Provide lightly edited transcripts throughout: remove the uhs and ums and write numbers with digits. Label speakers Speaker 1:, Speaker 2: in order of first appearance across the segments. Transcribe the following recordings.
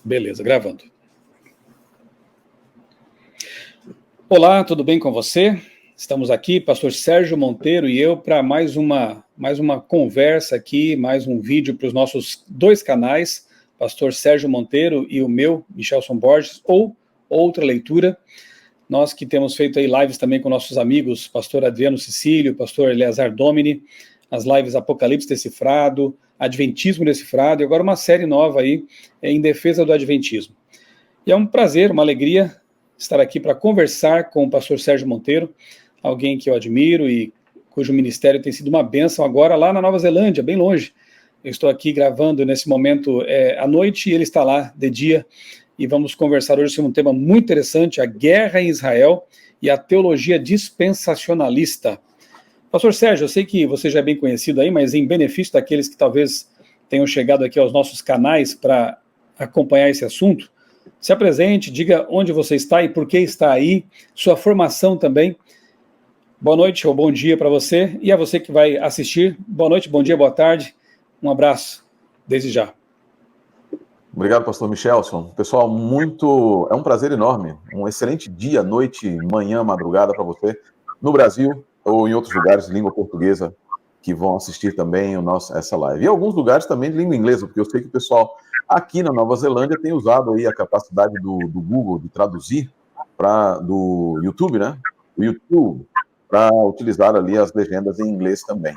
Speaker 1: Beleza, gravando. Olá, tudo bem com você? Estamos aqui, pastor Sérgio Monteiro e eu, para mais uma conversa aqui, mais um vídeo para os nossos dois canais, pastor Sérgio Monteiro e o meu, Michelson Borges, ou outra leitura. Nós que temos feito aí lives também com nossos amigos, pastor Adriano Cecílio, pastor Eleazar Domini, as lives Apocalipse Decifrado, Adventismo Decifrado, e agora uma série nova aí em defesa do Adventismo. E é um prazer, uma alegria estar aqui para conversar com o pastor Sérgio Monteiro, alguém que eu admiro e cujo ministério tem sido uma bênção agora lá na Nova Zelândia, bem longe. Eu estou aqui gravando nesse momento à noite e ele está lá de dia, e vamos conversar hoje sobre um tema muito interessante, a guerra em Israel e a teologia dispensacionalista. Pastor Sérgio, eu sei que você já é bem conhecido aí, mas em benefício daqueles que talvez tenham chegado aqui aos nossos canais para acompanhar esse assunto, se apresente, diga onde você está e por que está aí, sua formação também. Boa noite ou bom dia para você, e a você que vai assistir, boa noite, bom dia, boa tarde, um abraço, desde já.
Speaker 2: Obrigado, pastor Michelson. Pessoal, é um prazer enorme, um excelente dia, noite, manhã, madrugada para você, no Brasil ou em outros lugares de língua portuguesa que vão assistir também essa live. E alguns lugares também de língua inglesa, porque eu sei que o pessoal aqui na Nova Zelândia tem usado aí a capacidade do Google de traduzir do YouTube, né? Do YouTube, para utilizar ali as legendas em inglês também.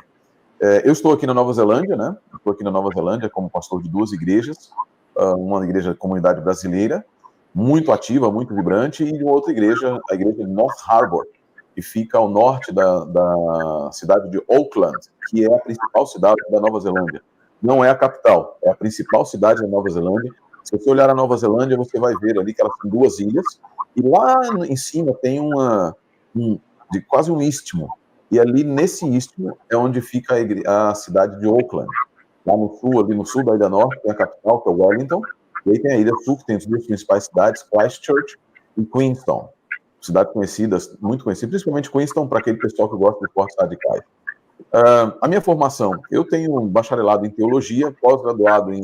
Speaker 2: Eu estou aqui na Nova Zelândia, né? Estou aqui na Nova Zelândia como pastor de duas igrejas, uma igreja de comunidade brasileira, muito ativa, muito vibrante, e uma outra igreja, a igreja de North Harbour, que fica ao norte da cidade de Auckland, que é a principal cidade da Nova Zelândia. Não é a capital, é a principal cidade da Nova Zelândia. Se você olhar a Nova Zelândia, você vai ver ali que elas são duas ilhas, e lá em cima tem quase um istmo, e ali nesse istmo é onde fica a cidade de Auckland. Lá no sul, ali no sul da Ilha Norte, tem a capital, que é Wellington, e aí tem a Ilha Sul, que tem as duas principais cidades, Christchurch e Queenstown. Cidades conhecidas, muito conhecidas, principalmente Queenstown, para aquele pessoal que gosta de esportes radicais. A minha formação, eu tenho um bacharelado em teologia, pós-graduado em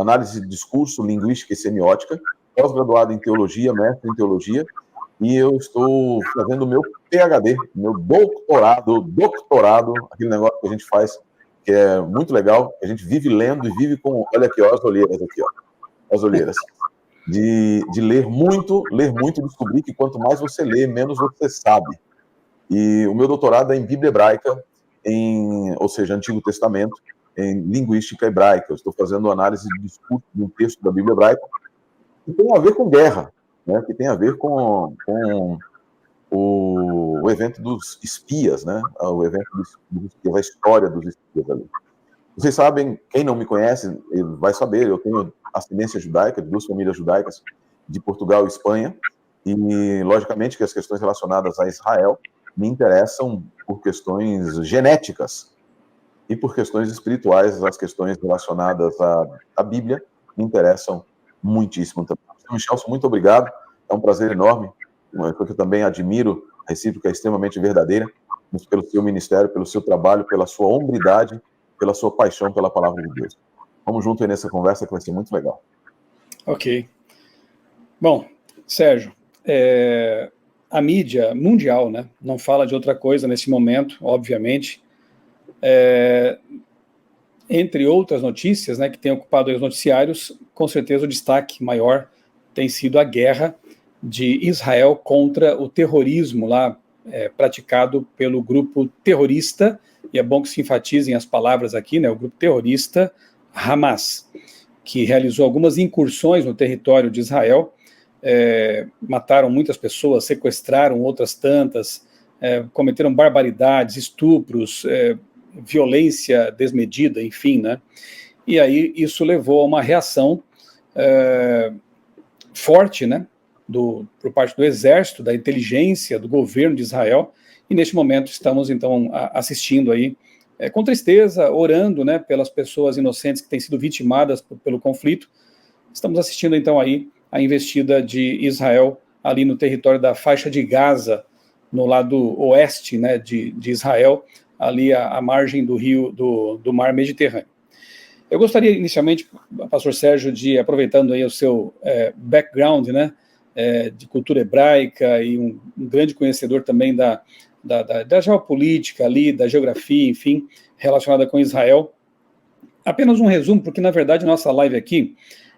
Speaker 2: análise de discurso, linguística e semiótica, pós-graduado em teologia, mestre em teologia, e eu estou fazendo o meu PhD, meu doutorado, aquele negócio que a gente faz, que é muito legal, a gente vive lendo e vive com, olha aqui, ó, as olheiras aqui, ó, as olheiras. De ler muito, e descobrir que quanto mais você lê, menos você sabe. E o meu doutorado é em Bíblia Hebraica, ou seja, Antigo Testamento, em linguística hebraica. Eu estou fazendo análise de discurso de um texto da Bíblia Hebraica que tem a ver com guerra, né? Que tem a ver com o evento dos espias, né? O evento da história dos espias ali. Vocês sabem, quem não me conhece vai saber, eu tenho ascendência judaica, de duas famílias judaicas, de Portugal e Espanha, e logicamente que as questões relacionadas a Israel me interessam por questões genéticas e por questões espirituais, as questões relacionadas à Bíblia me interessam muitíssimo também. Michelson, muito obrigado, é um prazer enorme, porque eu também admiro, a recíproca é extremamente verdadeira, pelo seu ministério, pelo seu trabalho, pela sua hombridade, pela sua paixão pela palavra de Deus. Vamos junto aí nessa conversa que vai ser muito legal.
Speaker 1: Ok. Bom, Sérgio, a mídia mundial, né, não fala de outra coisa nesse momento, obviamente. Entre outras notícias, né, que têm ocupado os noticiários, com certeza o destaque maior tem sido a guerra de Israel contra o terrorismo lá praticado pelo grupo terrorista, e é bom que se enfatizem as palavras aqui, né, o grupo terrorista Hamas, que realizou algumas incursões no território de Israel, mataram muitas pessoas, sequestraram outras tantas, cometeram barbaridades, estupros, violência desmedida, enfim, né? E aí isso levou a uma reação forte, né, por parte do exército, da inteligência, do governo de Israel, e neste momento estamos, então, assistindo aí, com tristeza, orando, né, pelas pessoas inocentes que têm sido vitimadas pelo conflito. Estamos assistindo, então, aí a investida de Israel ali no território da faixa de Gaza, no lado oeste, né, de Israel, ali à margem do rio, do mar Mediterrâneo. Eu gostaria, inicialmente, pastor Sérgio, de, aproveitando aí o seu background, né, de cultura hebraica e um grande conhecedor também da geopolítica ali, da geografia, enfim, relacionada com Israel. Apenas um resumo, porque, na verdade, nossa live aqui,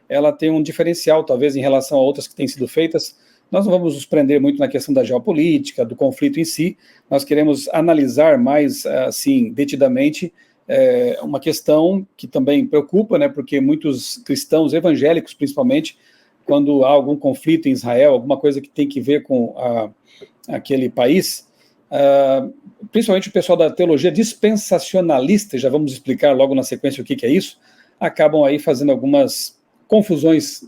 Speaker 1: ela tem um diferencial, talvez, em relação a outras que têm sido feitas. Nós não vamos nos prender muito na questão da geopolítica, do conflito em si, nós queremos analisar mais, assim, detidamente, uma questão que também preocupa, né, porque muitos cristãos evangélicos, principalmente, quando há algum conflito em Israel, alguma coisa que tem que ver com aquele país, principalmente o pessoal da teologia dispensacionalista, já vamos explicar logo na sequência o que é isso, acabam aí fazendo algumas confusões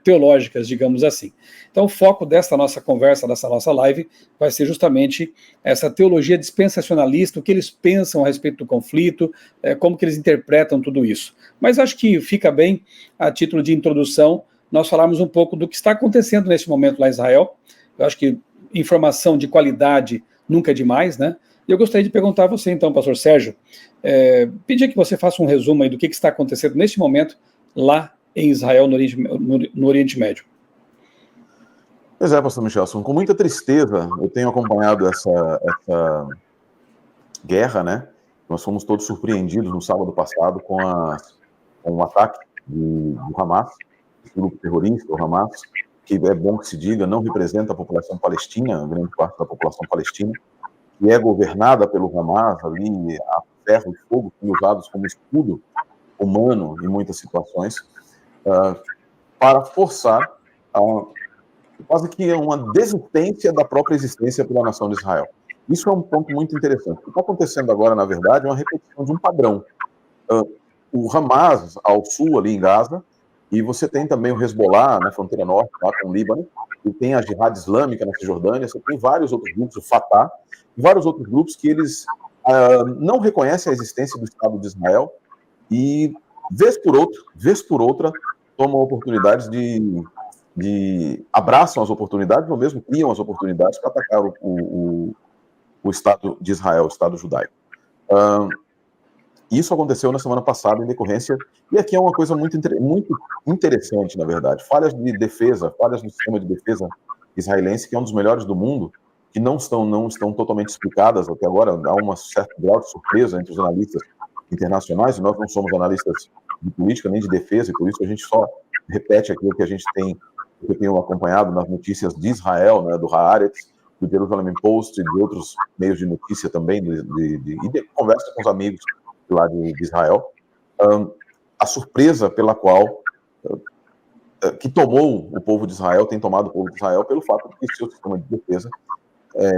Speaker 1: teológicas, digamos assim. Então, o foco dessa nossa conversa, dessa nossa live, vai ser justamente essa teologia dispensacionalista, o que eles pensam a respeito do conflito, como que eles interpretam tudo isso. Mas acho que fica bem, a título de introdução, nós falarmos um pouco do que está acontecendo nesse momento lá em Israel. Eu acho que informação de qualidade nunca é demais, né? E eu gostaria de perguntar a você, então, pastor Sérgio, pedir que você faça um resumo aí do que está acontecendo neste momento lá em Israel, no Oriente Médio.
Speaker 2: Pois é, pastor Michelson, com muita tristeza eu tenho acompanhado essa guerra, né? Nós fomos todos surpreendidos no sábado passado com um ataque do Hamas, esse grupo terrorista, o Hamas, que é bom que se diga, não representa a população palestina, a grande parte da população palestina, que é governada pelo Hamas, ali, a ferro e fogo sendo usados como escudo humano em muitas situações, para forçar quase que uma desistência da própria existência pela nação de Israel. Isso é um ponto muito interessante. O que está acontecendo agora, na verdade, é uma repetição de um padrão. O Hamas, ao sul, ali em Gaza, e você tem também o Hezbollah, na fronteira norte, lá com o Líbano, e tem a Jihad Islâmica na Cisjordânia, você tem vários outros grupos, o Fatah, e vários outros grupos que eles não reconhecem a existência do Estado de Israel e, vez por outra, tomam oportunidades abraçam as oportunidades ou mesmo criam as oportunidades para atacar o Estado de Israel, o Estado judaico. Isso aconteceu na semana passada em decorrência, e aqui é uma coisa muito interessante, na verdade, falhas no sistema de defesa israelense, que é um dos melhores do mundo, que não estão totalmente explicadas até agora, há um certo grau de surpresa entre os analistas internacionais, e nós não somos analistas de política nem de defesa, e por isso a gente só repete aquilo que a gente tem, que eu tenho acompanhado nas notícias de Israel, né, do Haaretz, do Jerusalem Post e de outros meios de notícia também, e de conversa com os amigos lá de Israel, a surpresa pela qual que tomou o povo de Israel, tem tomado o povo de Israel, pelo fato de que o seu sistema de defesa,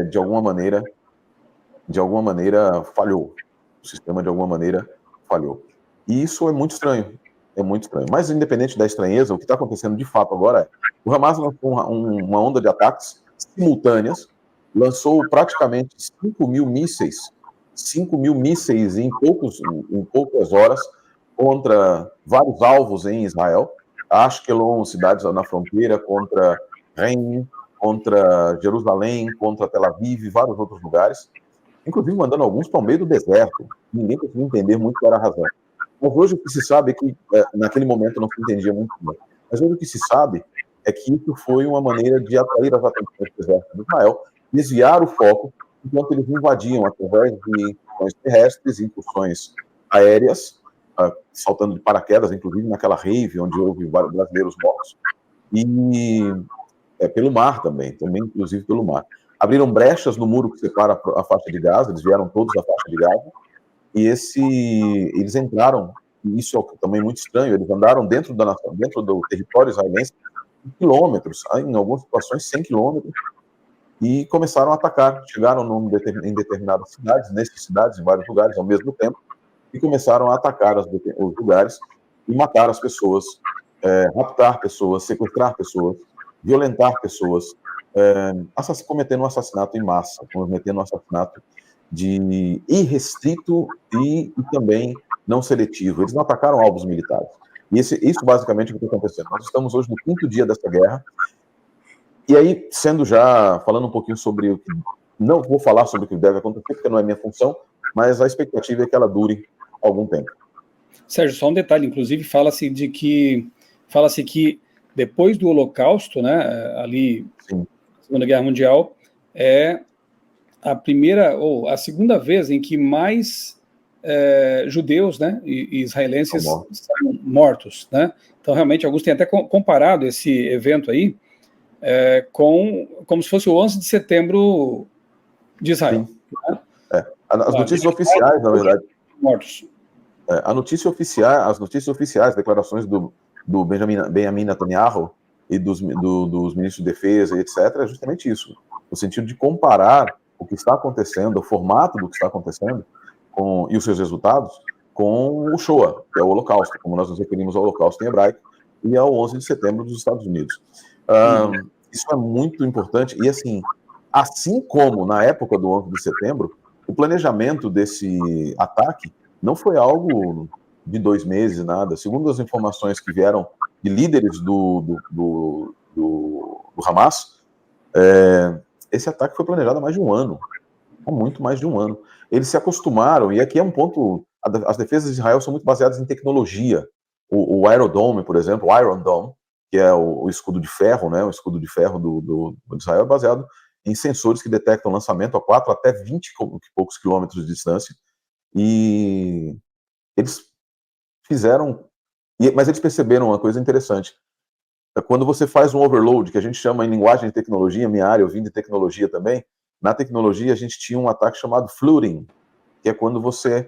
Speaker 2: de alguma maneira falhou. O sistema, de alguma maneira, falhou. E isso é muito estranho. Mas, independente da estranheza, o que está acontecendo de fato agora é o Hamas lançou uma onda de ataques simultâneas, lançou praticamente 5.000 mísseis em poucas horas contra vários alvos em Israel, Ashkelon, cidades na fronteira, contra Rein, contra Jerusalém, contra Tel Aviv e vários outros lugares, inclusive mandando alguns para o meio do deserto. Ninguém conseguiu entender muito qual era a razão. Mas hoje o que se sabe é que, naquele momento não se entendia muito bem, mas hoje o que se sabe é que isso foi uma maneira de atrair as atenções do exército de Israel, desviar o foco, enquanto eles invadiam através de incursões terrestres, incursões aéreas, saltando de paraquedas, inclusive naquela rave onde houve vários brasileiros mortos, e pelo mar também, inclusive pelo mar. Abriram brechas no muro que separa a faixa de Gaza, eles vieram todos da faixa de Gaza, e eles entraram, e isso é também muito estranho, eles andaram dentro do território israelense quilômetros, em algumas situações 100 quilômetros, e começaram a atacar. Chegaram em determinadas cidades, nessas cidades, em vários lugares ao mesmo tempo, e começaram a atacar os lugares e matar as pessoas, raptar pessoas, sequestrar pessoas, violentar pessoas, cometendo um assassinato em massa, cometendo um assassinato irrestrito e também não seletivo. Eles não atacaram alvos militares. E isso basicamente é o que está acontecendo. Nós estamos hoje no 5º dia dessa guerra, e aí, falando um pouquinho sobre o que... Não vou falar sobre o que deve acontecer, porque não é minha função, mas a expectativa é que ela dure algum tempo.
Speaker 1: Sérgio, só um detalhe, inclusive fala-se que depois do Holocausto, né, ali,
Speaker 2: Sim.
Speaker 1: Segunda Guerra Mundial, é a primeira ou a segunda vez em que mais judeus, né, e israelenses saem mortos, né? Então, realmente, alguns têm até comparado esse evento aí como se fosse o 11 de setembro de Israel.
Speaker 2: Sim. Né? As notícias oficiais, na verdade.
Speaker 1: Mortos.
Speaker 2: As notícias oficiais, declarações do Benjamin Netanyahu e dos ministros de defesa, etc., é justamente isso, no sentido de comparar o que está acontecendo, o formato do que está acontecendo e os seus resultados com o Shoah, que é o Holocausto, como nós nos referimos ao Holocausto em hebraico, e ao 11 de setembro dos Estados Unidos. Isso é muito importante, e assim como na época do 11 de setembro, o planejamento desse ataque não foi algo de 2 meses, nada. Segundo as informações que vieram de líderes do Hamas, esse ataque foi planejado há mais de um ano, há muito mais de um ano. Eles se acostumaram, e aqui é um ponto, as defesas de Israel são muito baseadas em tecnologia. O Iron Dome, por exemplo, o Iron Dome, que é o escudo de ferro, né, o escudo de ferro do Israel, é baseado em sensores que detectam lançamento a 4 até 20 e poucos quilômetros de distância, e eles fizeram, mas eles perceberam uma coisa interessante. Quando você faz um overload, que a gente chama em linguagem de tecnologia, minha área, eu vim de tecnologia também, na tecnologia a gente tinha um ataque chamado flooding, que é quando você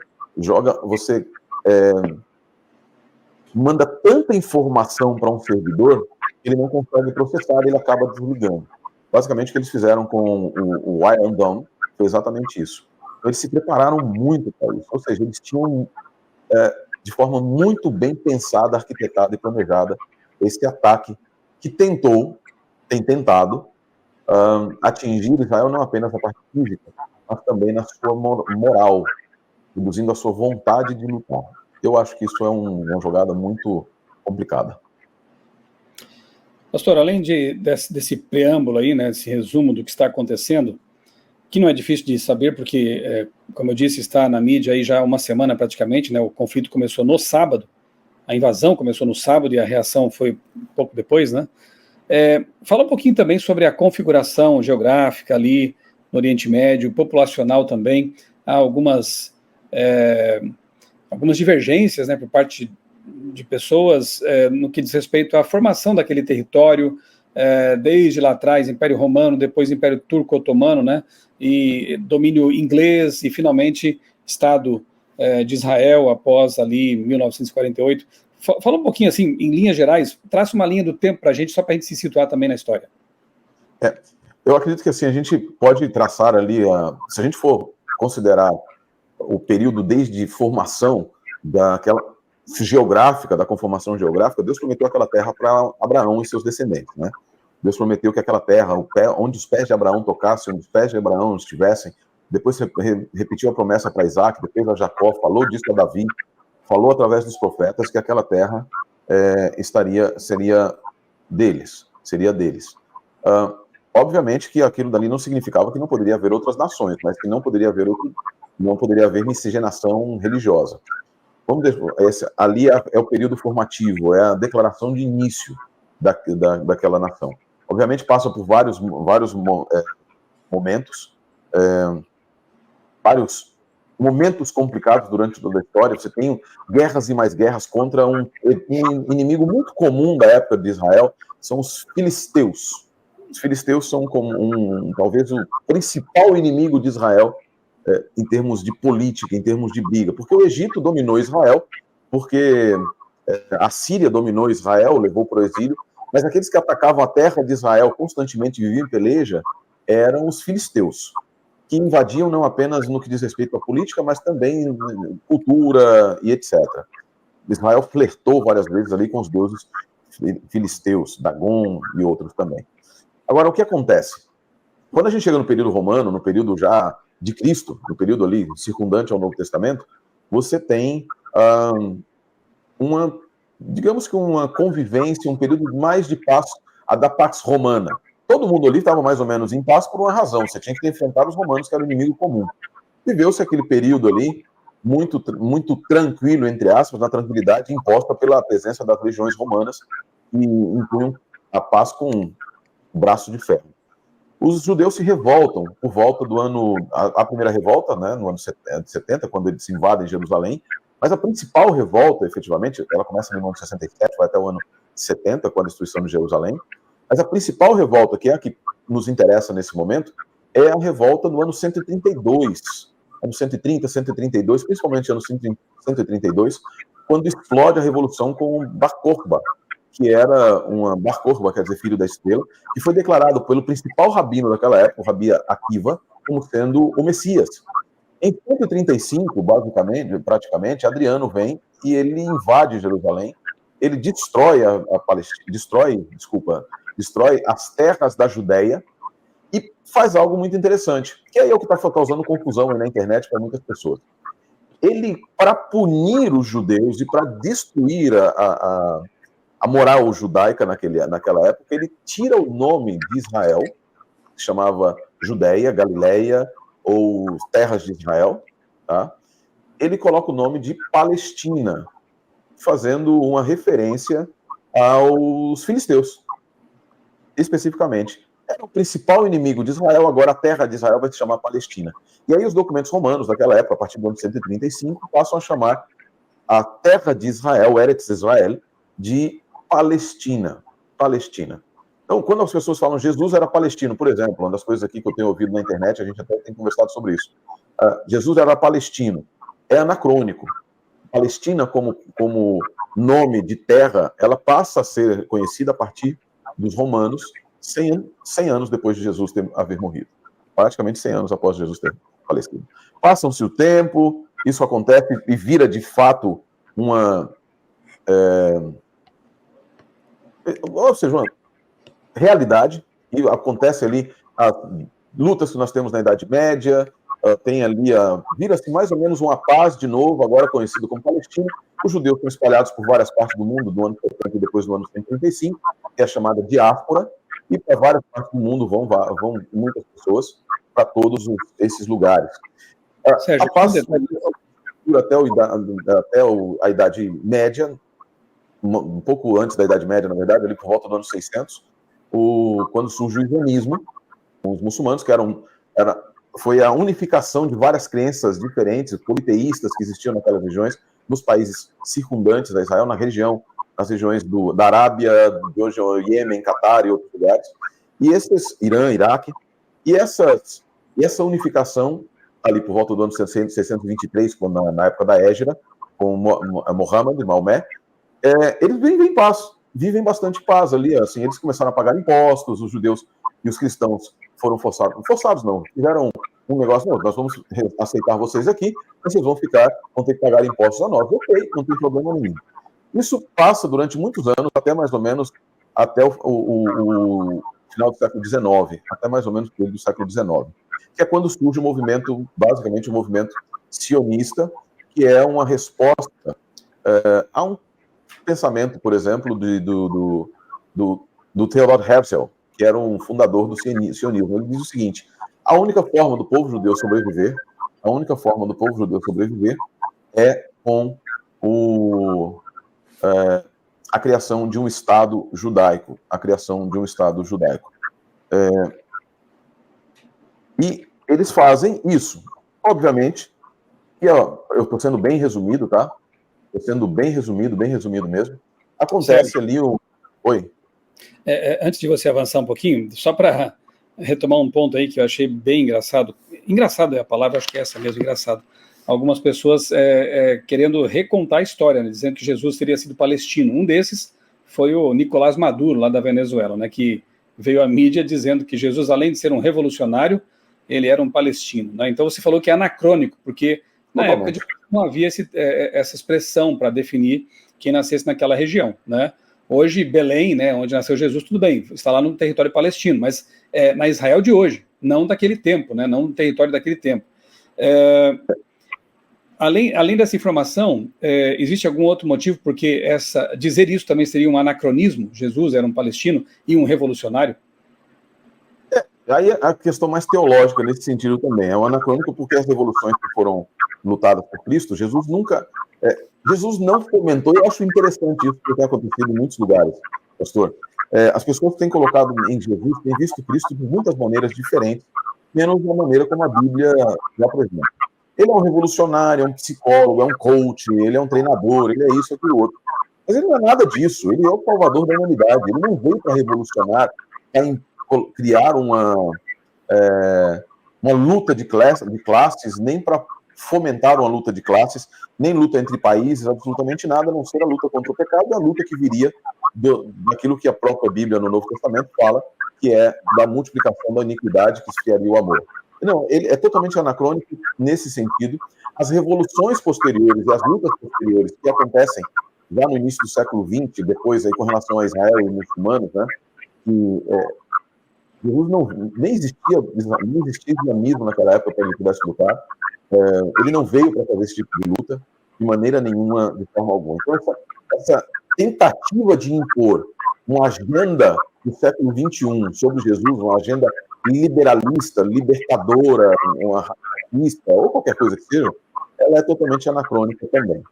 Speaker 2: manda tanta informação para um servidor que ele não consegue processar e ele acaba desligando. Basicamente o que eles fizeram com o Iron Dome foi exatamente isso. Então, eles se prepararam muito para isso, ou seja, eles tinham de forma muito bem pensada, arquitetada e planejada esse ataque que tem tentado atingir Israel não apenas na parte física, mas também na sua moral, reduzindo a sua vontade de lutar. Eu acho que isso é uma jogada muito complicada.
Speaker 1: Pastor, além desse preâmbulo aí, né, esse resumo do que está acontecendo, que não é difícil de saber, porque, como eu disse, está na mídia aí já há uma semana praticamente, né, o conflito começou no sábado, a invasão começou no sábado e a reação foi um pouco depois, né? Fala um pouquinho também sobre a configuração geográfica ali no Oriente Médio, populacional também. Há algumas divergências, né, por parte de pessoas no que diz respeito à formação daquele território, desde lá atrás, Império Romano, depois Império Turco-Otomano, né, e domínio inglês e finalmente Estado de Israel após ali 1948. Fala um pouquinho assim, em linhas gerais, traça uma linha do tempo para a gente, só para a gente se situar também na história.
Speaker 2: Eu acredito que assim, a gente pode traçar ali, se a gente for considerar o período desde formação daquela geográfica, da conformação geográfica, Deus prometeu aquela terra para Abraão e seus descendentes, né? Deus prometeu que aquela terra, onde os pés de Abraão tocassem, onde os pés de Abraão estivessem, depois repetiu a promessa para Isaac, depois a Jacó, falou disso a Davi, falou através dos profetas que aquela terra seria deles. Obviamente que aquilo dali não significava que não poderia haver outras nações, mas que não poderia haver miscigenação religiosa. Ali é o período formativo, é a declaração de início daquela nação. Obviamente passa por vários momentos complicados durante toda a história. Você tem guerras e mais guerras contra um inimigo muito comum da época de Israel, são os filisteus. Os filisteus são talvez o principal inimigo de Israel em termos de política, em termos de briga, porque o Egito dominou Israel, porque a Síria dominou Israel, levou para o exílio, mas aqueles que atacavam a terra de Israel constantemente, viviam em peleja, eram os filisteus, que invadiam não apenas no que diz respeito à política, mas também cultura e etc. Israel flertou várias vezes ali com os deuses filisteus, Dagon e outros também. Agora, o que acontece? Quando a gente chega no período romano, no período já de Cristo, no período ali circundante ao Novo Testamento, você tem digamos que uma convivência, um período mais de paz, a da Pax Romana. Todo mundo ali estava mais ou menos em paz por uma razão, você tinha que enfrentar os romanos, que era o inimigo comum. Viveu-se aquele período ali muito, muito tranquilo, entre aspas, na tranquilidade imposta pela presença das legiões romanas, que impunham a paz com um braço de ferro. Os judeus se revoltam por volta do ano... A primeira revolta, né, no ano 70, quando eles invadem Jerusalém, mas a principal revolta, efetivamente, ela começa no ano 67, vai até o ano 70, com a destruição de Jerusalém, mas a principal revolta, que é a que nos interessa nesse momento, é a revolta do ano 132, ano 130, 132, principalmente ano 132, quando explode a revolução com Bar Kokhba, que era Bar Kokhba, quer dizer, filho da estrela, que foi declarado pelo principal rabino daquela época, o Rabi Akiva, como sendo o Messias. Em 135, basicamente, praticamente, Adriano vem e ele invade Jerusalém, ele destrói a Palestina, destrói as terras da Judéia e faz algo muito interessante, que é o que está causando confusão aí na internet para muitas pessoas. Ele, para punir os judeus e para destruir a moral judaica naquela época, ele tira o nome de Israel, que chamava Judéia, Galileia ou Terras de Israel, tá? Ele coloca o nome de Palestina, fazendo uma referência aos filisteus, especificamente. Era o principal inimigo de Israel, agora a terra de Israel vai se chamar Palestina. E aí os documentos romanos daquela época, a partir do ano 135, passam a chamar a terra de Israel, Eretz Israel, de Palestina. Então, quando as pessoas falam Jesus era palestino, por exemplo, uma das coisas aqui que eu tenho ouvido na internet, a gente até tem conversado sobre isso. Jesus era palestino. É anacrônico. Palestina, como nome de terra, ela passa a ser conhecida a partir dos romanos 100 anos depois de Jesus haver morrido. Praticamente 100 anos após Jesus ter falecido. Passam-se o tempo, isso acontece e vira, de fato, uma realidade, e acontece ali as lutas que nós temos na Idade Média, tem ali, vira-se mais ou menos uma paz de novo, agora conhecido como Palestina. Os judeus estão espalhados por várias partes do mundo, do ano 70 e depois do ano 135, que é a chamada diáspora, e para várias partes do mundo vão muitas pessoas para todos esses lugares.
Speaker 1: Sérgio,
Speaker 2: a paz até a Idade Média, um pouco antes da Idade Média, na verdade, ali por volta do ano 600, quando surge o islamismo, os muçulmanos, que foi a unificação de várias crenças diferentes, politeístas que existiam naquelas regiões, nos países circundantes a Israel, nas regiões da Arábia, de hoje o Iêmen, Catar e outros lugares, e Irã, Iraque, e essa unificação, ali por volta do ano 623, na época da Hégira, com Maomé, eles vivem em paz, vivem bastante paz ali, assim, eles começaram a pagar impostos, os judeus e os cristãos foram forçados não, fizeram um negócio, não, nós vamos aceitar vocês aqui, mas vocês vão ter que pagar impostos a nós, ok, não tem problema nenhum. Isso passa durante muitos anos, até mais ou menos, até o final do século XIX, até mais ou menos o do século XIX, que é quando surge basicamente o movimento sionista, que é uma resposta a um pensamento, por exemplo, do Theodor Herzl, que era um fundador do sionismo. Ele diz o seguinte: a única forma do povo judeu sobreviver é com a criação de um Estado judaico, E eles fazem isso. Obviamente, e eu estou sendo bem resumido, tá? Estou sendo bem resumido mesmo. Acontece
Speaker 1: Sérgio,
Speaker 2: ali o... Oi.
Speaker 1: Antes de você avançar um pouquinho, só para retomar um ponto aí que eu achei bem engraçado. Engraçado é a palavra, acho que é essa mesmo, engraçado. Algumas pessoas querendo recontar a história, né, dizendo que Jesus teria sido palestino. Um desses foi o Nicolás Maduro, lá da Venezuela, né, que veio à mídia dizendo que Jesus, além de ser um revolucionário, ele era um palestino. Né? Então você falou que é anacrônico, porque na época não havia essa expressão para definir quem nascesse naquela região. Né? Hoje, Belém, né, onde nasceu Jesus, tudo bem, está lá no território palestino, mas na Israel de hoje, não daquele tempo, né, não no território daquele tempo. Além dessa informação, existe algum outro motivo porque dizer isso também seria um anacronismo? Jesus era um palestino e um revolucionário?
Speaker 2: Aí a questão mais teológica nesse sentido também é um anacrônico, porque as revoluções que foram lutadas por Cristo, Jesus nunca... Jesus não fomentou, eu acho interessante isso que tem acontecido em muitos lugares, pastor. As pessoas têm colocado em Jesus, têm visto Cristo de muitas maneiras diferentes, menos da maneira como a Bíblia já apresenta. Ele é um revolucionário, é um psicólogo, é um coach, ele é um treinador, ele é isso, aquilo, outro. Mas ele não é nada disso, ele é o salvador da humanidade, ele não veio para revolucionar, para criar uma luta de classes, nem para fomentar uma luta de classes, nem luta entre países, absolutamente nada, a não ser a luta contra o pecado e a luta que viria daquilo que a própria Bíblia no Novo Testamento fala, que é da multiplicação da iniquidade que esfriaria o amor. Não, ele é totalmente anacrônico nesse sentido. As revoluções posteriores e as lutas posteriores que acontecem já no início do século XX, depois aí com relação a Israel e muçulmanos, né, que Jesus nem existia islamismo naquela época para ele pudesse lutar. Ele não veio para fazer esse tipo de luta de maneira nenhuma, de forma alguma. Então, essa tentativa de impor uma agenda do século XXI sobre Jesus, uma agenda liberalista, libertadora, uma racista, ou qualquer coisa que seja, ela é totalmente anacrônica também.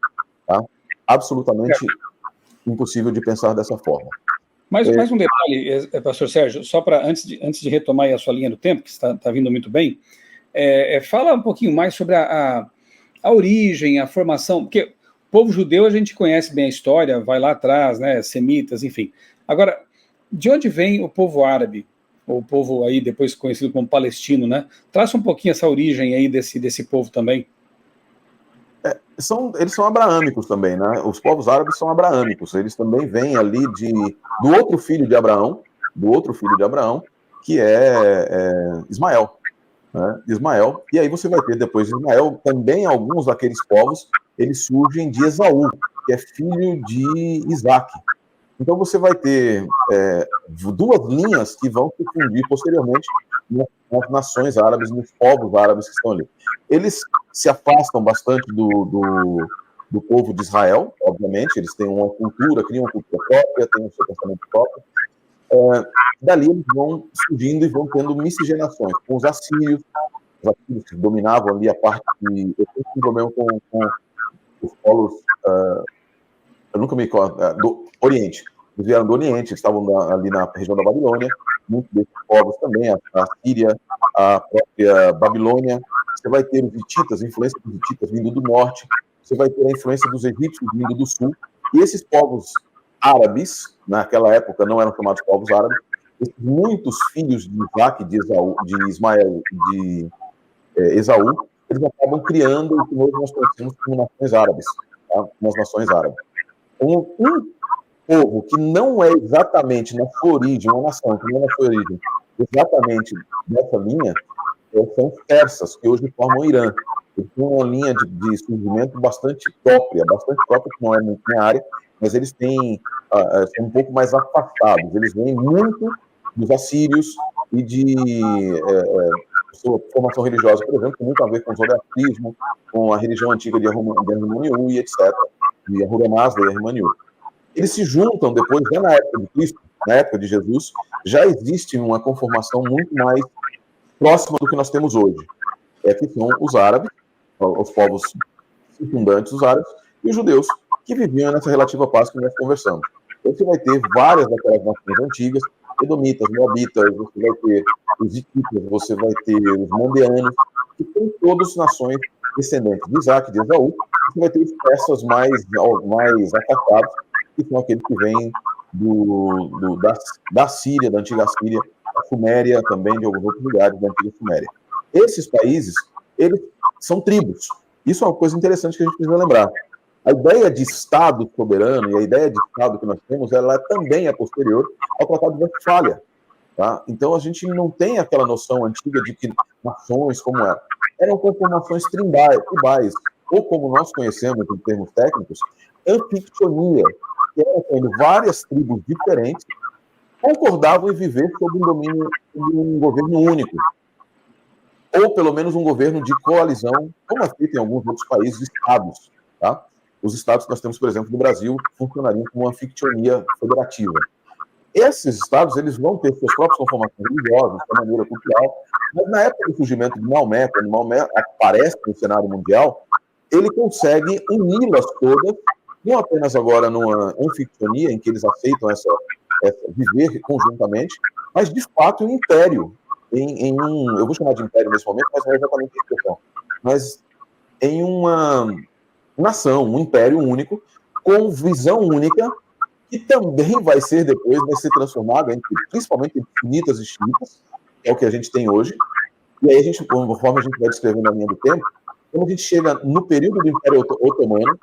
Speaker 2: Tá? Absolutamente impossível de pensar dessa forma.
Speaker 1: Mais um detalhe, pastor Sérgio, só para antes de retomar a sua linha do tempo, que está vindo muito bem, fala um pouquinho mais sobre a origem, a formação, porque o povo judeu a gente conhece bem a história, vai lá atrás, né, semitas, enfim. Agora, de onde vem o povo árabe, ou o povo aí depois conhecido como palestino, né? Traça um pouquinho essa origem aí desse povo também.
Speaker 2: Eles são abraâmicos também, né? Os povos árabes são abraâmicos, eles também vêm ali do outro filho de Abraão, que é Ismael. Né? Ismael, e aí você vai ter depois de Ismael, também alguns daqueles povos, eles surgem de Esaú, que é filho de Isaac. Então você vai ter duas linhas que vão se fundir posteriormente nas nações árabes, nos povos árabes que estão ali. Eles se afastam bastante do povo de Israel, obviamente, eles têm uma cultura, criam uma cultura própria, têm um seu pensamento próprio. Dali eles vão surgindo e vão tendo miscigenações com os assírios que dominavam ali a parte de... Eu tenho um problema com os polos... eu nunca me do Oriente. Eles vieram do Oriente, eles estavam ali na região da Babilônia, muitos desses povos também, a Síria, a própria Babilônia. Você vai ter os hititas, a influência dos hititas vindo do norte, você vai ter a influência dos egípcios vindo do sul, e esses povos árabes, naquela época não eram chamados povos árabes, muitos filhos de Isaac, de Ismael, de Esaú, eles acabam criando o que hoje nós conhecemos como nações árabes, tá? Nas nações árabes. Um povo que não é exatamente na sua origem, uma nação que não é na sua origem exatamente dessa linha, são os persas, que hoje formam o Irã. Eles têm uma linha de surgimento bastante própria, que não é muito minha área, mas eles têm, são um pouco mais afastados. Eles vêm muito dos assírios e de sua formação religiosa, por exemplo, tem muito a ver com o zoroastrismo, com a religião antiga de Ahrimanyu e etc., de Ahura Mazda e Ahrimanyu. Eles se juntam depois, já na época de Cristo, na época de Jesus, já existe uma conformação muito mais próxima do que nós temos hoje. Que são os árabes, os povos circundantes, os árabes, e os judeus, que viviam nessa relativa paz que nós conversamos. Então, você vai ter várias daquelas nações antigas, edomitas, moabitas, você vai ter os hititas, você vai ter os mondeanos, que são todas nações descendentes de Isaac, de Esaú. Você vai ter os persas mais afastados, que são aqueles que vêm da Síria, da antiga Síria, da Suméria também, de alguns outros lugares da antiga Suméria. Esses países, eles são tribos. Isso é uma coisa interessante que a gente precisa lembrar. A ideia de Estado soberano e a ideia de Estado que nós temos, ela também é posterior ao Tratado de Westfália. Tá? Então, a gente não tem aquela noção antiga de que nações como eram conformações tribais, ou como nós conhecemos em termos técnicos, anfictionia, que era quando várias tribos diferentes concordavam em viver sob um domínio de um governo único, ou pelo menos um governo de coalizão, como é feito em alguns outros países, estados. Tá? Os estados que nós temos, por exemplo, no Brasil, funcionariam como uma fictionia federativa. Esses estados eles vão ter suas próprias conformações religiosas, de maneira cultural, mas na época do surgimento de Maomé, quando Maomé aparece no cenário mundial, ele consegue uni-las todas, não apenas agora numa anfitrionia, em que eles aceitam viver conjuntamente, mas de fato um império, eu vou chamar de império nesse momento, mas não é exatamente a expressão, mas em uma nação, um império único, com visão única, que também vai ser transformado, principalmente em sunitas e xiitas, que é o que a gente tem hoje. E aí, conforme a gente vai descrevendo a linha do tempo, quando a gente chega no período do Império Otomano,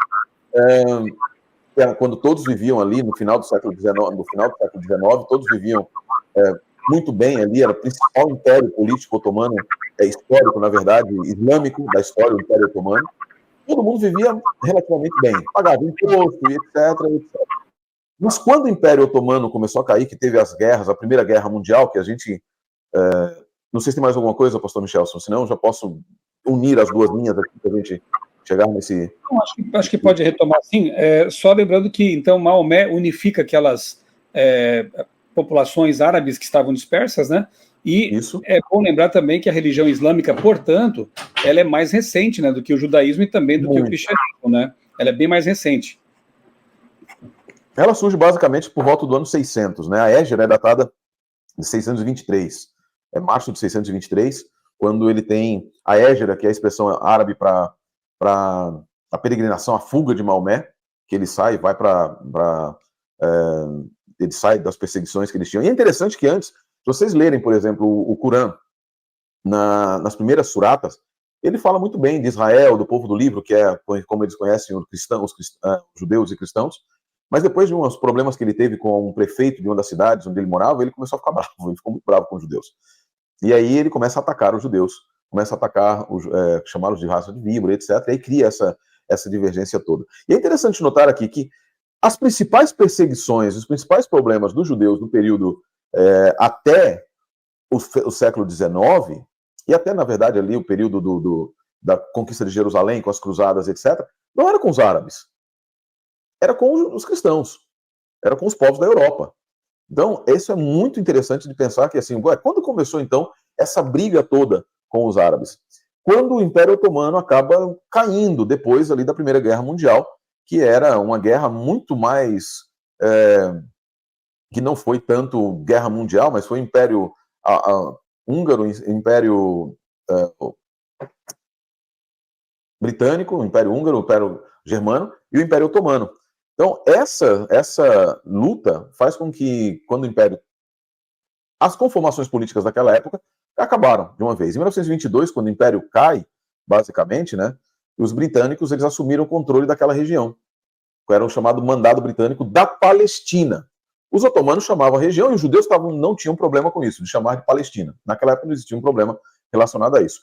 Speaker 2: quando todos viviam ali no final do século XIX, todos viviam muito bem ali, era o principal império político otomano, histórico, na verdade, islâmico da história do Império Otomano. Todo mundo vivia relativamente bem, pagava imposto, etc. Mas quando o Império Otomano começou a cair, que teve as guerras, a Primeira Guerra Mundial, que a gente... não sei se tem mais alguma coisa, pastor Michelson, senão eu já posso unir as duas linhas aqui para a gente chegar nesse...
Speaker 1: Acho que pode retomar, sim. Só lembrando que, então, Maomé unifica aquelas populações árabes que estavam dispersas, né? E
Speaker 2: Isso.
Speaker 1: É bom lembrar também que a religião islâmica, portanto, ela é mais recente, né, do que o judaísmo e também do que o cristianismo, né? Ela é bem mais recente.
Speaker 2: Ela surge basicamente por volta do ano 600, né? A Égira é datada de 623. É março de 623, quando ele tem a Égira, que é a expressão árabe para a peregrinação, a fuga de Maomé, que ele sai, vai ele sai das perseguições que eles tinham. E é interessante que antes, se vocês lerem, por exemplo, o Corão, nas primeiras suratas, ele fala muito bem de Israel, do povo do livro, que é como eles conhecem os judeus e cristãos, mas depois de uns problemas que ele teve com um prefeito de uma das cidades onde ele morava, ele começou a ficar bravo, ele ficou muito bravo com os judeus. E aí ele começa a atacar os judeus, começa a atacar, chamá-los de raça de víbora, etc. E aí cria essa divergência toda. E é interessante notar aqui que as principais perseguições, os principais problemas dos judeus no período até o século XIX, e até, na verdade, ali o período da conquista de Jerusalém, com as cruzadas, etc., não era com os árabes, era com os cristãos, era com os povos da Europa. Então, isso é muito interessante de pensar que, assim, quando começou, então, essa briga toda com os árabes? Quando o Império Otomano acaba caindo, depois ali da Primeira Guerra Mundial, que era uma guerra muito mais... que não foi tanto guerra mundial, mas foi Império Húngaro, Império Britânico, o Império Húngaro, o Império Germano e o Império Otomano. Então, essa luta faz com que, quando o Império... As conformações políticas daquela época acabaram de uma vez. Em 1922, quando o Império cai, basicamente, né, os britânicos eles assumiram o controle daquela região. Era o chamado Mandado Britânico da Palestina. Os otomanos chamavam a região e os judeus não tinham problema com isso, de chamar de Palestina. Naquela época não existia um problema relacionado a isso.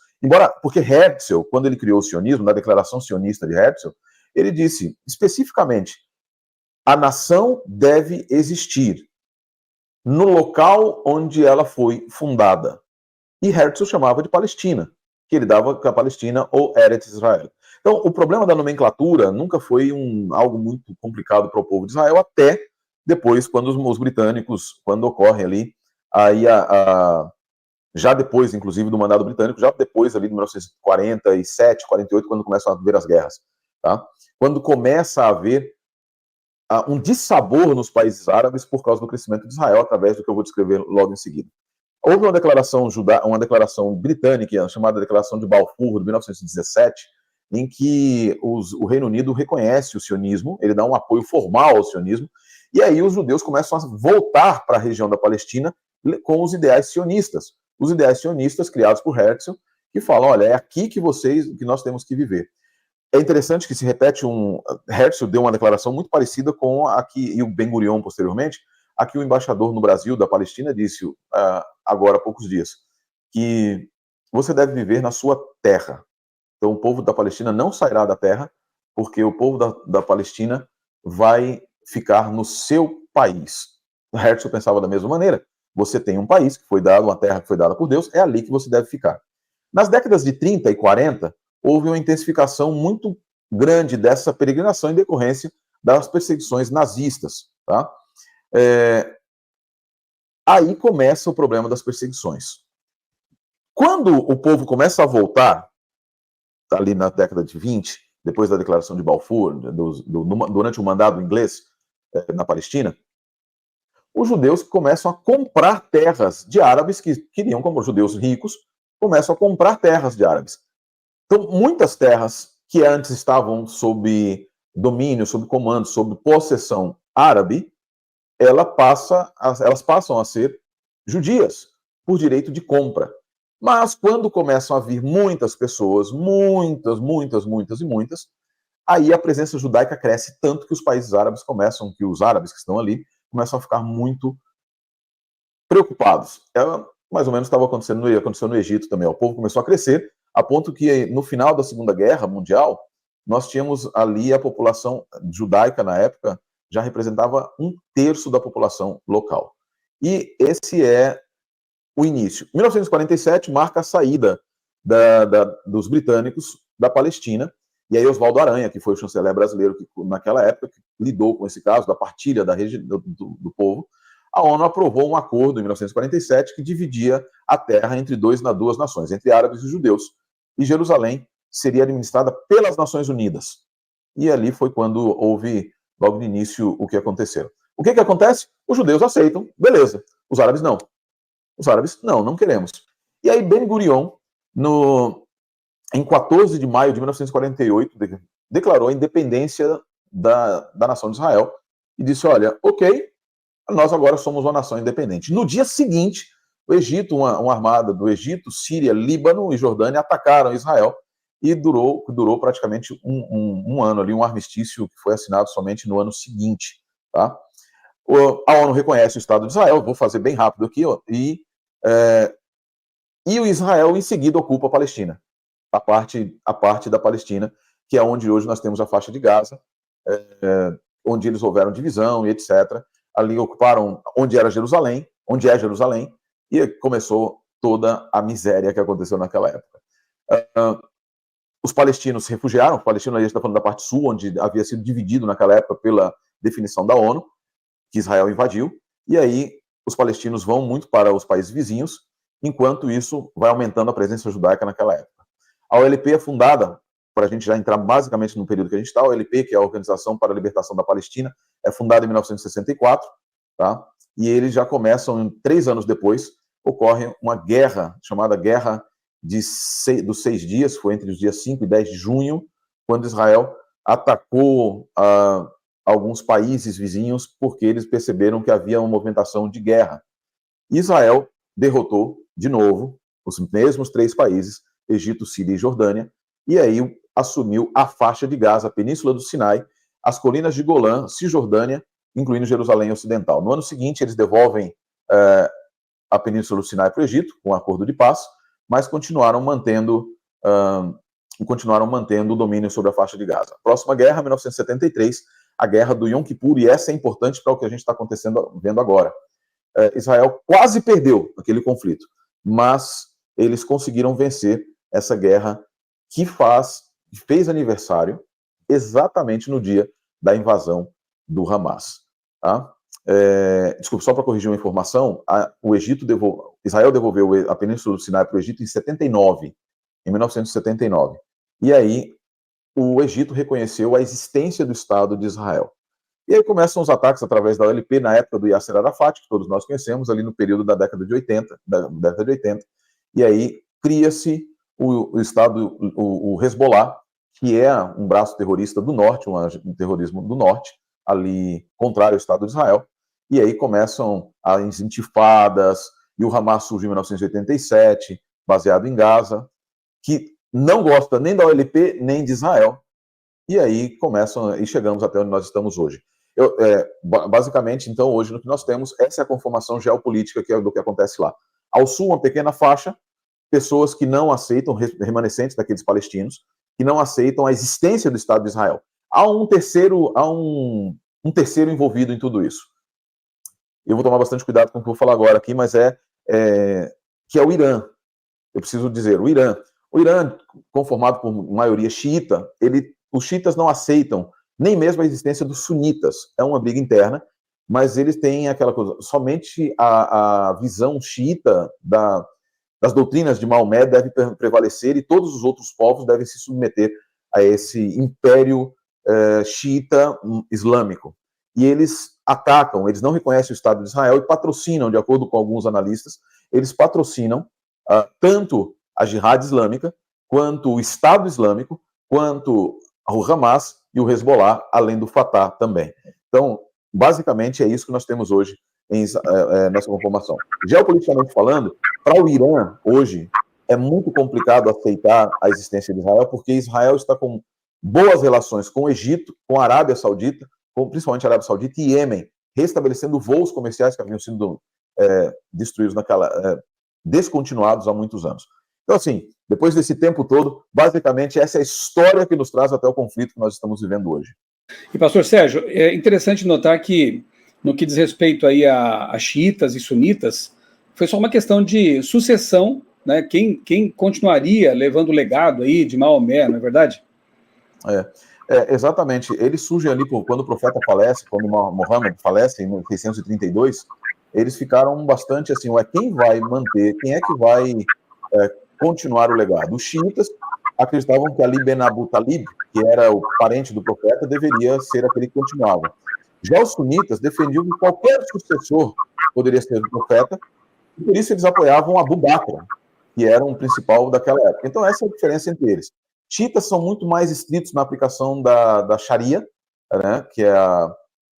Speaker 2: Porque Herzl, quando ele criou o sionismo, na Declaração Sionista de Herzl, ele disse especificamente: a nação deve existir no local onde ela foi fundada. E Herzl chamava de Palestina, que ele dava a Palestina ou Eretz Israel. Então, o problema da nomenclatura nunca foi algo muito complicado para o povo de Israel, até depois, quando os britânicos, quando ocorre ali, aí já depois, inclusive, do mandado britânico, já depois ali de 1947, 48, quando começam a haver as guerras, tá? Quando começa a haver um dissabor nos países árabes por causa do crescimento de Israel, através do que eu vou descrever logo em seguida. Houve uma declaração britânica, chamada Declaração de Balfour, de 1917, em que o Reino Unido reconhece o sionismo, ele dá um apoio formal ao sionismo, e aí os judeus começam a voltar para a região da Palestina com os ideais sionistas. Os ideais sionistas criados por Herzl, que falam, olha, é aqui que nós temos que viver. É interessante que se repete Herzl deu uma declaração muito parecida com a que, e o Ben-Gurion posteriormente, a que o embaixador no Brasil da Palestina disse agora há poucos dias, que você deve viver na sua terra. Então o povo da Palestina não sairá da terra, porque o povo da Palestina vai ficar no seu país. Herzl pensava da mesma maneira. Você tem um país que foi dado, uma terra que foi dada por Deus, é ali que você deve ficar. Nas décadas de 30 e 40, houve uma intensificação muito grande dessa peregrinação em decorrência das perseguições nazistas. Tá? aí começa o problema das perseguições. Quando o povo começa a voltar, ali na década de 20, depois da declaração de Balfour, durante o mandado inglês na Palestina, os judeus começam a comprar terras de árabes que queriam, como judeus ricos, começam a comprar terras de árabes. Então, muitas terras que antes estavam sob domínio, sob comando, sob possessão árabe, elas passam a ser judias, por direito de compra. Mas quando começam a vir muitas pessoas, muitas, aí a presença judaica cresce tanto que os países árabes que os árabes que estão ali, começam a ficar muito preocupados. Mais ou menos aconteceu no Egito também. O povo começou a crescer, a ponto que no final da Segunda Guerra Mundial, nós tínhamos ali a população judaica na época, já representava 1/3 da população local. E esse é o início. 1947 marca a saída dos britânicos da Palestina, e aí Oswaldo Aranha, que foi o chanceler brasileiro que naquela época que lidou com esse caso da partilha do povo, a ONU aprovou um acordo em 1947 que dividia a terra entre duas nações, entre árabes e judeus, e Jerusalém seria administrada pelas Nações Unidas. E ali foi quando houve, logo no início, o que aconteceu. O que acontece? Os judeus aceitam, beleza. Os árabes não. Os árabes, não queremos. E aí Ben Gurion, em 14 de maio de 1948, declarou a independência da nação de Israel e disse, olha, ok, nós agora somos uma nação independente. No dia seguinte, o Egito, uma armada do Egito, Síria, Líbano e Jordânia atacaram Israel e durou praticamente um ano ali, um armistício que foi assinado somente no ano seguinte. Tá? A ONU reconhece o Estado de Israel, vou fazer bem rápido aqui, ó, e o Israel em seguida ocupa a Palestina, a parte da Palestina, que é onde hoje nós temos a faixa de Gaza, onde eles houveram divisão e etc. Ali ocuparam onde é Jerusalém, e começou toda a miséria que aconteceu naquela época. Os palestinos se refugiaram, a gente está falando da parte sul, onde havia sido dividido naquela época pela definição da ONU, que Israel invadiu, e aí os palestinos vão muito para os países vizinhos, enquanto isso vai aumentando a presença judaica naquela época. A OLP é fundada, para a gente já entrar basicamente no período que a gente está, a OLP, que é a Organização para a Libertação da Palestina, é fundada em 1964, tá? E eles já começam, 3 anos depois, ocorre uma guerra, chamada Guerra dos 6 Dias, foi entre os dias 5 e 10 de junho, quando Israel atacou alguns países vizinhos, porque eles perceberam que havia uma movimentação de guerra. Israel derrotou, de novo, os mesmos 3 países, Egito, Síria e Jordânia, e aí assumiu a faixa de Gaza, a Península do Sinai, as colinas de Golã, Cisjordânia, incluindo Jerusalém Ocidental. No ano seguinte, eles devolvem a Península do Sinai para o Egito, com um acordo de paz, mas continuaram mantendo o domínio sobre a faixa de Gaza. Próxima guerra, 1973, a guerra do Yom Kippur, e essa é importante para o que a gente está vendo agora. Israel quase perdeu aquele conflito, mas eles conseguiram vencer essa guerra que fez aniversário exatamente no dia da invasão do Hamas. Tá? Desculpa, só para corrigir uma informação, Israel devolveu a Península do Sinai para o Egito em 1979. E aí o Egito reconheceu a existência do Estado de Israel. E aí começam os ataques através da OLP na época do Yasser Arafat, que todos nós conhecemos, ali no período da década de 80, e aí cria-se o Estado, o Hezbollah, que é um braço terrorista do norte, um terrorismo do norte, ali contrário ao Estado de Israel, e aí começam as intifadas, e o Hamas surge em 1987, baseado em Gaza, que não gosta nem da OLP, nem de Israel, e aí chegamos até onde nós estamos hoje. Basicamente, então, hoje, no que nós temos, essa é a conformação geopolítica do que acontece lá. Ao sul, uma pequena faixa, pessoas que não aceitam, remanescentes daqueles palestinos, que não aceitam a existência do Estado de Israel. Há um terceiro envolvido em tudo isso. Eu vou tomar bastante cuidado com o que eu vou falar agora aqui, mas que é o Irã. Eu preciso dizer, o Irã, conformado por maioria xiita, os xiitas não aceitam nem mesmo a existência dos sunitas. É uma briga interna mas eles têm aquela coisa, somente a visão xiita das doutrinas de Maomé deve prevalecer e todos os outros povos devem se submeter a esse império xiita islâmico. E eles atacam, eles não reconhecem o Estado de Israel e patrocinam, de acordo com alguns analistas, eles patrocinam tanto a Jihad Islâmica, quanto o Estado Islâmico, quanto o Hamas e o Hezbollah, além do Fatah também. Então, basicamente, é isso que nós temos hoje nessa conformação. Geopoliticamente falando, para o Irã, hoje, é muito complicado aceitar a existência de Israel, porque Israel está com boas relações com o Egito, com a Arábia Saudita, principalmente a Arábia Saudita e Iêmen, restabelecendo voos comerciais que haviam sido destruídos descontinuados há muitos anos. Então, assim, depois desse tempo todo, basicamente essa é a história que nos traz até o conflito que nós estamos vivendo hoje.
Speaker 1: E, pastor Sérgio, é interessante notar que, no que diz respeito aí a xiitas e sunitas, foi só uma questão de sucessão, né? Quem continuaria levando o legado aí de Maomé, não é verdade?
Speaker 2: Exatamente. Ele surge ali quando o profeta falece, quando Muhammad falece, em 632, eles ficaram bastante assim, quem vai manter, quem é que vai continuar o legado? Os xiitas acreditavam que Ali ben Abu Talib, que era o parente do profeta, deveria ser aquele que continuava. Já os sunitas defendiam que qualquer sucessor poderia ser o profeta, e por isso eles apoiavam Abu Bakr, que era um principal daquela época. Então essa é a diferença entre eles. Xiitas são muito mais estritos na aplicação da Sharia, né, que é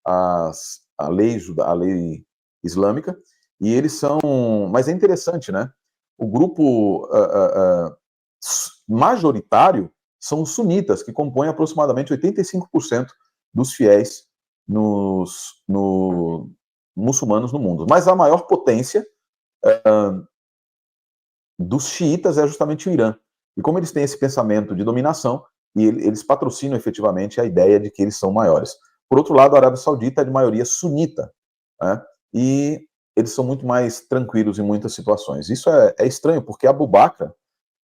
Speaker 2: a lei islâmica, e eles são... Mas é interessante, né? O grupo majoritário são os sunitas, que compõem aproximadamente 85% dos fiéis muçulmanos no mundo. Mas a maior potência dos xiitas é justamente o Irã. E como eles têm esse pensamento de dominação, e eles patrocinam efetivamente a ideia de que eles são maiores. Por outro lado, a Arábia Saudita é de maioria sunita, né? E eles são muito mais tranquilos em muitas situações. Isso é estranho, porque Abu Bakr,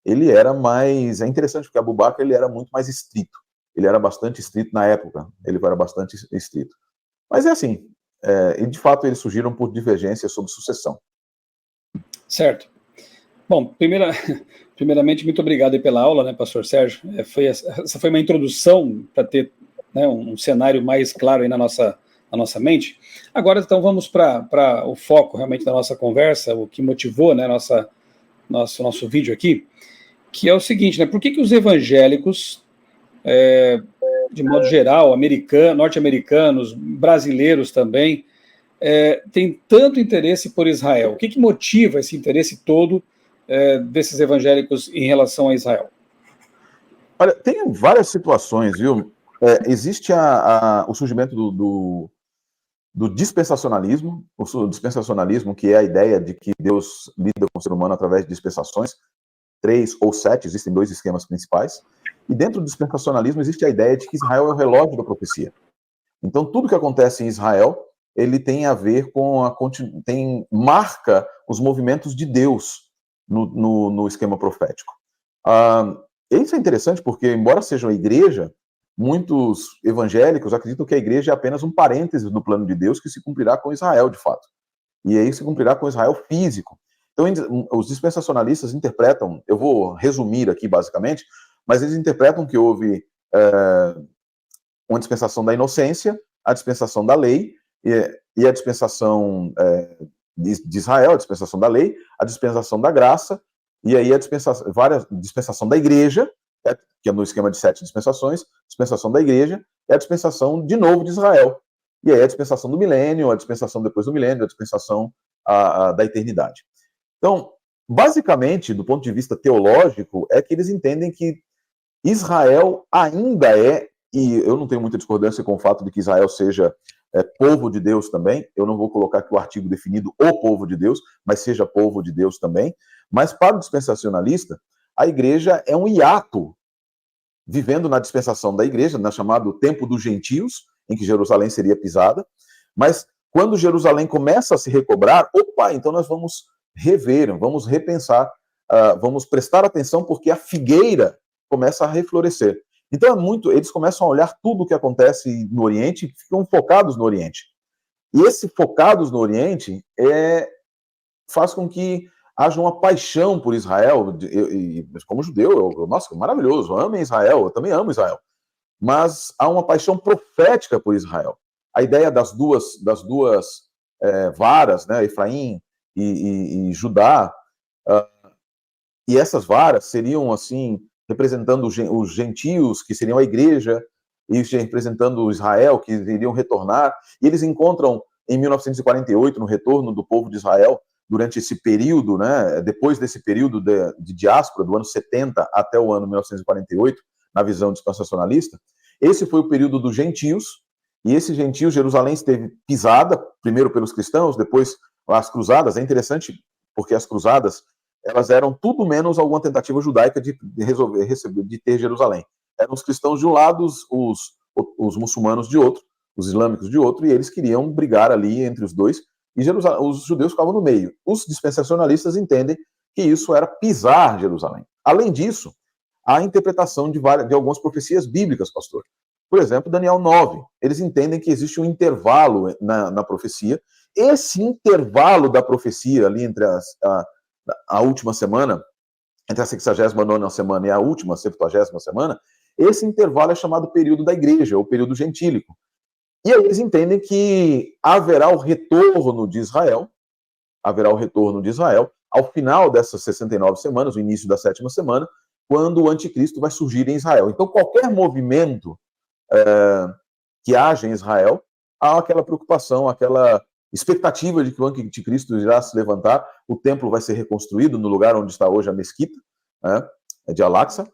Speaker 2: ele era mais... É interessante, porque Abu Bakr, ele era muito mais estrito. Ele era bastante estrito na época, ele era bastante estrito. Mas é assim, e de fato eles surgiram por divergências sobre sucessão.
Speaker 1: Certo. Bom, primeiramente, muito obrigado aí pela aula, né, pastor Sérgio? Essa foi uma introdução para ter, né, um cenário mais claro aí na nossa mente. Agora, então, vamos para o foco realmente da nossa conversa, o que motivou, né, nosso vídeo aqui, que é o seguinte, né, por que os evangélicos, de modo geral, norte-americanos, brasileiros também, têm tanto interesse por Israel? O que motiva esse interesse todo desses evangélicos em relação a Israel?
Speaker 2: Olha, tem várias situações, viu? Existe o surgimento do dispensacionalismo, que é a ideia de que Deus lida com o ser humano através de dispensações, 3 ou 7, existem 2 esquemas principais, e dentro do dispensacionalismo existe a ideia de que Israel é o relógio da profecia. Então, tudo que acontece em Israel, ele tem a ver com marca os movimentos de Deus no esquema profético. Isso é interessante porque, embora seja uma igreja, muitos evangélicos acreditam que a igreja é apenas um parênteses no plano de Deus que se cumprirá com Israel, de fato. E aí se cumprirá com Israel físico. Então, os dispensacionalistas interpretam, eu vou resumir aqui basicamente, mas eles interpretam que houve uma dispensação da inocência, a dispensação da lei, e a dispensação de Israel, a dispensação da lei, a dispensação da graça, e aí a dispensação da igreja, que é no esquema de 7 dispensações, dispensação da igreja, é a dispensação de novo de Israel. E aí a dispensação do milênio, a dispensação depois do milênio, a dispensação da eternidade. Então, basicamente, do ponto de vista teológico, é que eles entendem que Israel ainda e eu não tenho muita discordância com o fato de que Israel seja povo de Deus também, eu não vou colocar aqui o artigo definido o povo de Deus, mas seja povo de Deus também, mas para o dispensacionalista, a igreja é um hiato, vivendo na dispensação da igreja, na chamado tempo dos gentios, em que Jerusalém seria pisada, mas quando Jerusalém começa a se recobrar, então nós vamos rever, vamos repensar, vamos prestar atenção, porque a figueira começa a reflorescer. Então eles começam a olhar tudo o que acontece no Oriente e ficam focados no Oriente. E esse focados no Oriente faz com que haja uma paixão por Israel, como judeu, nossa, maravilhoso, amem Israel, eu também amo Israel, mas há uma paixão profética por Israel. A ideia das duas varas, né, Efraim e Judá, e essas varas seriam, assim, representando os gentios, que seriam a igreja, e representando Israel, que iriam retornar, e eles encontram, em 1948, no retorno do povo de Israel, durante esse período, né, depois desse período de diáspora, do ano 70 até o ano 1948, na visão dispensacionalista, esse foi o período dos gentios, e esses gentios, Jerusalém esteve pisada, primeiro pelos cristãos, depois as cruzadas. É interessante, porque as cruzadas, elas eram tudo menos alguma tentativa judaica de ter Jerusalém. Eram os cristãos de um lado, os muçulmanos de outro, os islâmicos de outro, e eles queriam brigar ali entre os dois, e os judeus ficavam no meio. Os dispensacionalistas entendem que isso era pisar Jerusalém. Além disso, há a interpretação de algumas profecias bíblicas, pastor. Por exemplo, Daniel 9. Eles entendem que existe um intervalo na profecia. Esse intervalo da profecia ali entre a última semana, entre a 69ª semana e a última, 70ª semana, esse intervalo é chamado período da igreja, ou período gentílico. E aí eles entendem que haverá o retorno de Israel, ao final dessas 69 semanas, o início da 7ª semana, quando o anticristo vai surgir em Israel. Então, qualquer movimento que haja em Israel, há aquela preocupação, aquela expectativa de que o anticristo irá se levantar, o templo vai ser reconstruído no lugar onde está hoje a mesquita, né, de Al-Aqsa,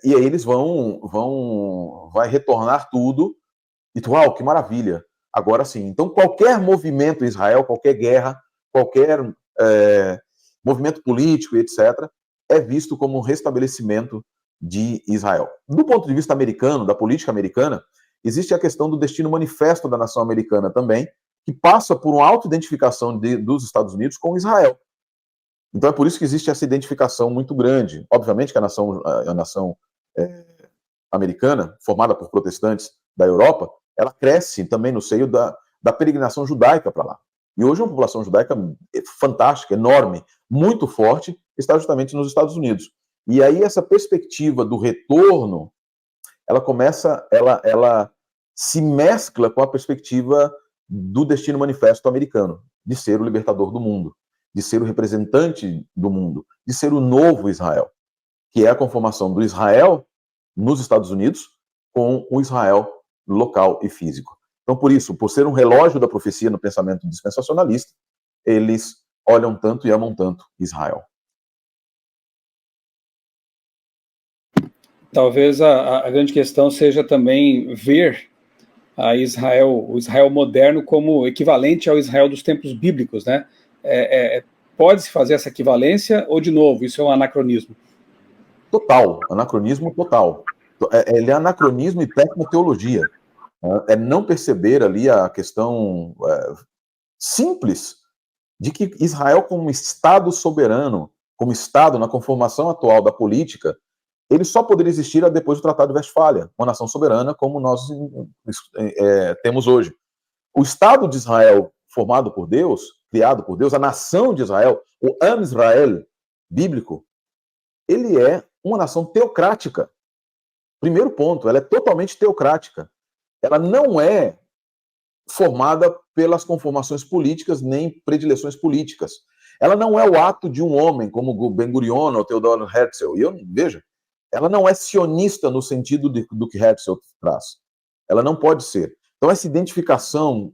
Speaker 2: e aí eles vai retornar tudo, e uau, que maravilha, agora sim. Então, qualquer movimento em Israel, qualquer guerra, qualquer movimento político, etc., é visto como um restabelecimento de Israel. Do ponto de vista americano, da política americana, existe a questão do destino manifesto da nação americana também, que passa por uma autoidentificação dos Estados Unidos com Israel. Então é por isso que existe essa identificação muito grande. Obviamente que a nação americana, formada por protestantes da Europa, ela cresce também no seio da peregrinação judaica para lá. E hoje uma população judaica fantástica, enorme, muito forte, está justamente nos Estados Unidos. E aí essa perspectiva do retorno, ela se mescla com a perspectiva do destino manifesto americano, de ser o libertador do mundo, de ser o representante do mundo, de ser o novo Israel, que é a conformação do Israel nos Estados Unidos com o Israel local e físico. Então, por isso, por ser um relógio da profecia no pensamento dispensacionalista, eles olham tanto e amam tanto Israel.
Speaker 1: Talvez a grande questão seja também ver o Israel moderno como equivalente ao Israel dos tempos bíblicos, né? Pode-se fazer essa equivalência ou, de novo, isso é um anacronismo?
Speaker 2: Total, anacronismo total. Ele é anacronismo e péssima teologia. É não perceber ali a questão simples de que Israel, como Estado soberano, como Estado na conformação atual da política, ele só poderia existir depois do Tratado de Westfália, uma nação soberana como nós temos hoje. O Estado de Israel, formado por Deus, criado por Deus, a nação de Israel, o Am Israel bíblico, ele é uma nação teocrática. Primeiro ponto, ela é totalmente teocrática. Ela não é formada pelas conformações políticas nem predileções políticas. Ela não é o ato de um homem, como Ben-Gurion ou Theodor Herzl. E veja, ela não é sionista no sentido do que Herzl traz. Ela não pode ser. Então, essa identificação